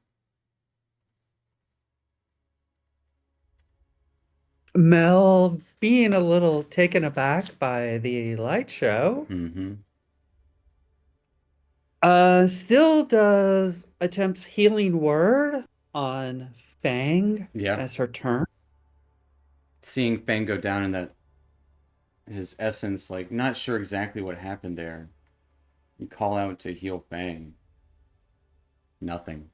Mel, being a little taken aback by the light show, Mm-hmm. still does attempts healing word on Fang Yeah, as her turn. seeing Fang go down in that his essence, like not sure exactly what happened there. You call out to heal Fang. Nothing.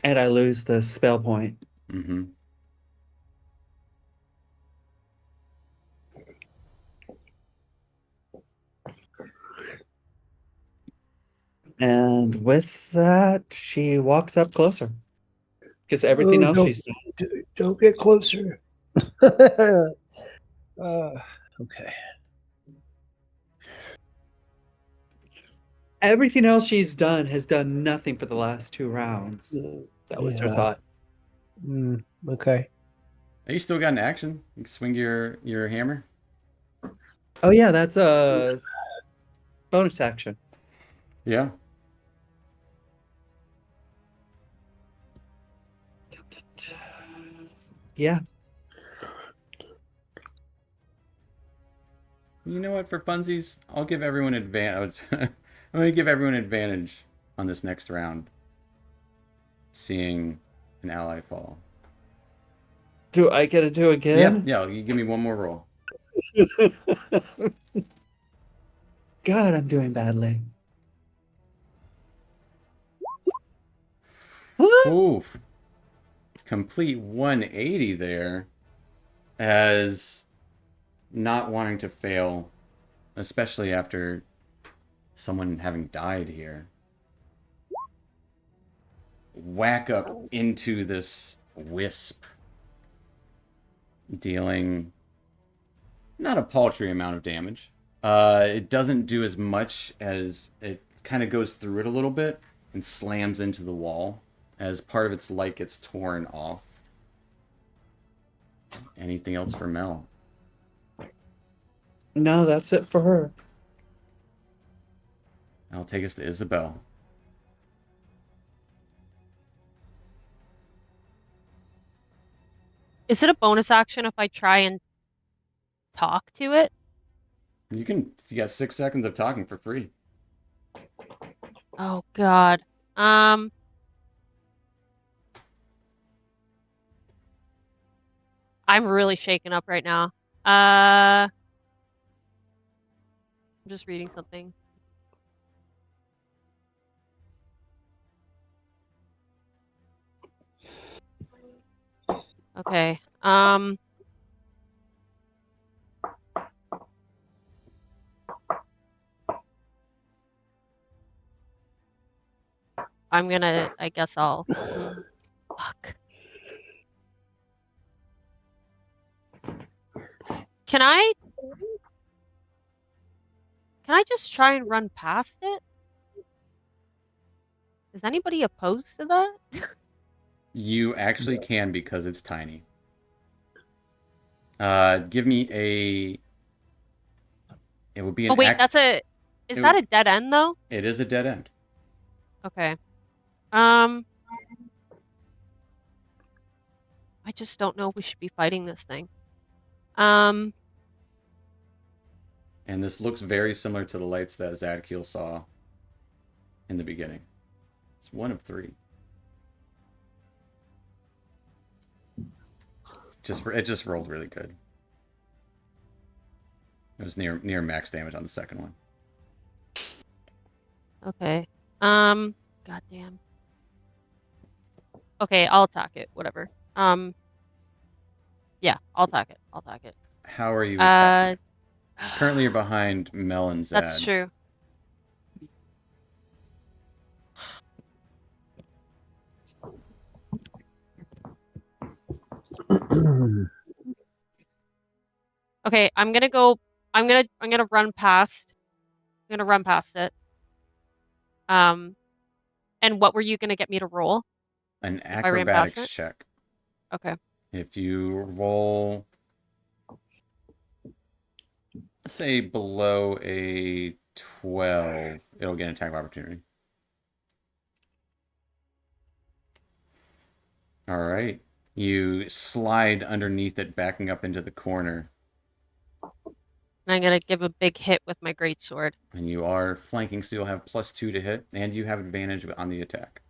And I lose the spell point. Mm-hmm. And with that, she walks up closer. Because everything Oh, else she's done. don't get closer. Okay. Everything else she's done has done nothing for the last 2 rounds. That was her Yeah. thought. Okay. You still got an action. You can swing your hammer. Oh yeah, that's a bonus action. Yeah. Yeah. You know what? For funsies, I'll give everyone advantage. I'm going to give everyone advantage on this next round. Seeing an ally fall. Do I get to do Yeah, again? yeah. You give me one more roll. God, I'm doing badly. Oof. Complete 180 there. As not wanting to fail, especially after someone having died here. Whack up into this wisp, dealing not a paltry amount of damage. It doesn't do as much as it kind of goes through it a little bit and slams into the wall as part of its light gets torn off. Anything else for Mel? No, that's it for her. I'll take us to Isabel. is it a bonus action if I try and talk to it? You got 6 seconds of talking for free. Oh God. I'm really shaken up right now. I'm just reading something. Okay. I guess I'll. Fuck. Can I Can I just try and run past it? Is anybody opposed to that? You actually can because it's tiny. Give me a. It would be an Oh wait, act. that's a. Is that a dead end though? It is a dead end. Okay. I just don't know if we should be fighting this thing. And this looks very similar to the lights that Zadkiel saw in the beginning. It's one of 3. It just rolled really good. It was near max damage on the second one. Okay. Goddamn. Okay, I'll attack it. Whatever. Yeah, I'll attack it. I'll attack it. How are you attacking? Currently, you're behind Mel and Zad. That's true. Okay, I'm gonna go. I'm gonna run past. I'm gonna run past it. And what were you gonna get me to roll? An If I ran past acrobatics it? check. Okay. If you roll, say below a 12, it'll get an attack of opportunity. All right. You slide underneath it, backing up into the corner. And I'm gonna give a big hit with my greatsword. And you are flanking, so you'll have +2 to hit, and you have advantage on the attack.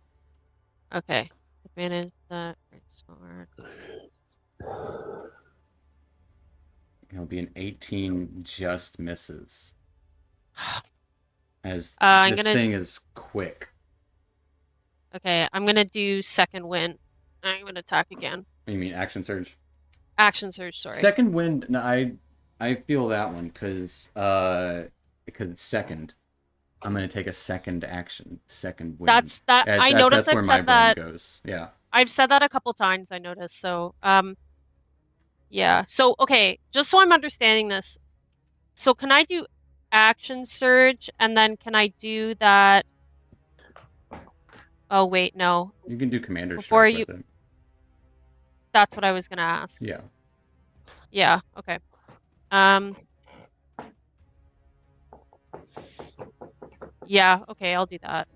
Okay. Advantage that greatsword. It'll be an 18, just misses. As I'm this gonna. thing is quick. Okay, I'm gonna do second wind. I'm gonna attack again. You mean action surge? Action surge. Sorry. Second wind. No, I feel that one because it's second. I'm gonna take a second action, second wind. That's that. I noticed. That's I've where my said brain that. goes. Yeah. I've said that a couple times. I noticed. So yeah. So okay, just so I'm understanding this. So can I do action surge and then can I do that? Oh wait, no. You can do commander Before strike you. with it. That's what I was gonna ask. Yeah. Yeah. Okay. Yeah. Okay. I'll do that.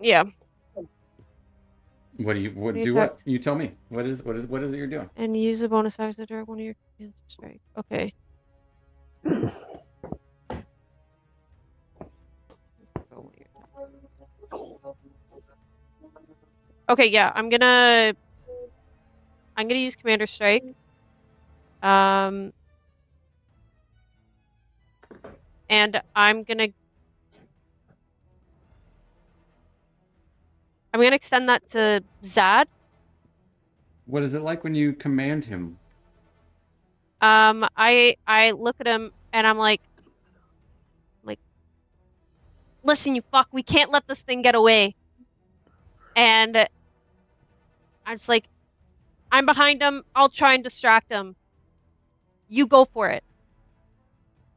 Yeah. What do you what Any do what? attacks? You tell me. What is it you're doing? And use a bonus action to direct one of your commands to strike. Okay. Okay, yeah, I'm gonna use Commander Strike. And I'm gonna extend that to Zad. What is it like when you command him? I look at him and I'm like, listen, you fuck, we can't let this thing get away. And I'm just like, I'm behind him. I'll try and distract him. You go for it.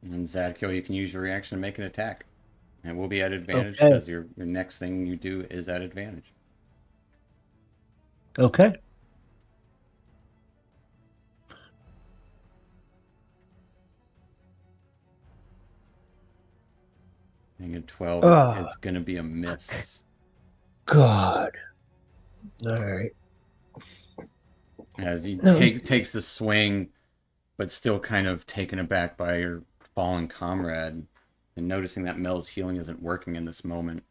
And Zadkiel, you can use your reaction to make an attack. And it will be at advantage Okay. because your next thing you do is at advantage. Okay. And a 12, it's going to be a miss. God. All right. As he No. takes the swing, but still kind of taken aback by your fallen comrade and noticing that Mel's healing isn't working in this moment.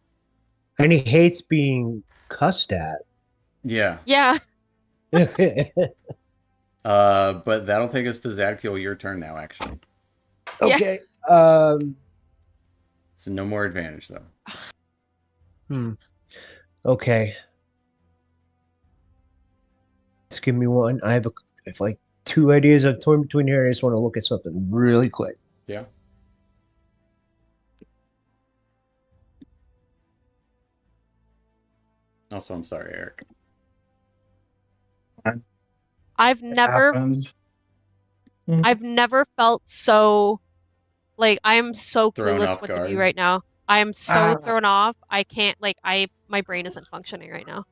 And he hates being cussed at. Yeah. Yeah. But that'll take us to Zadkiel, your turn now, actually. Okay. So no more advantage, though. Okay. Just give me one. I have like 2 ideas I'm torn between here. I just want to look at something really quick. Yeah. Also, I'm sorry, Eric. I've never felt so Like I am so Thrown clueless off what to do guard. right now. I am so Ah. thrown off. I can't like my brain isn't functioning right now.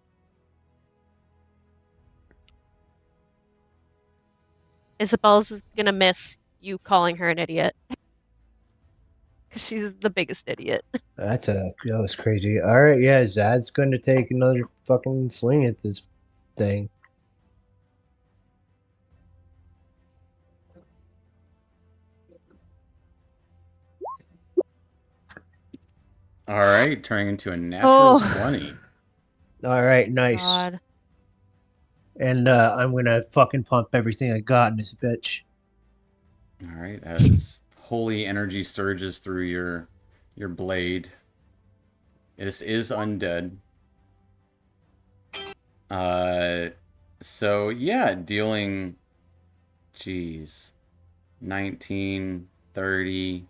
Isabel's gonna miss you calling her an idiot because she's the biggest idiot. That was crazy. All right, yeah, Zad's going to take another fucking swing at this thing. All right, turning into a natural Oh. 20. All right, nice. God. And I'm gonna fucking pump everything I got in this bitch. All right, as holy energy surges through your blade. This is undead. So yeah, dealing, geez, 19, 30,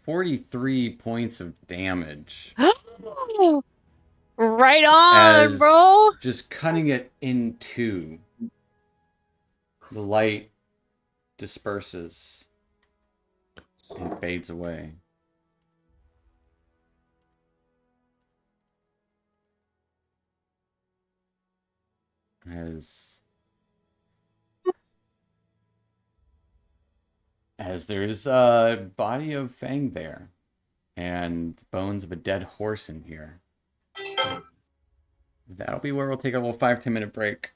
43 points of damage. Right on, As bro. just cutting it in two. The light disperses and fades away. As there's a body of Fang there, and bones of a dead horse in here. That'll be where we'll take a little 5-10 minute break.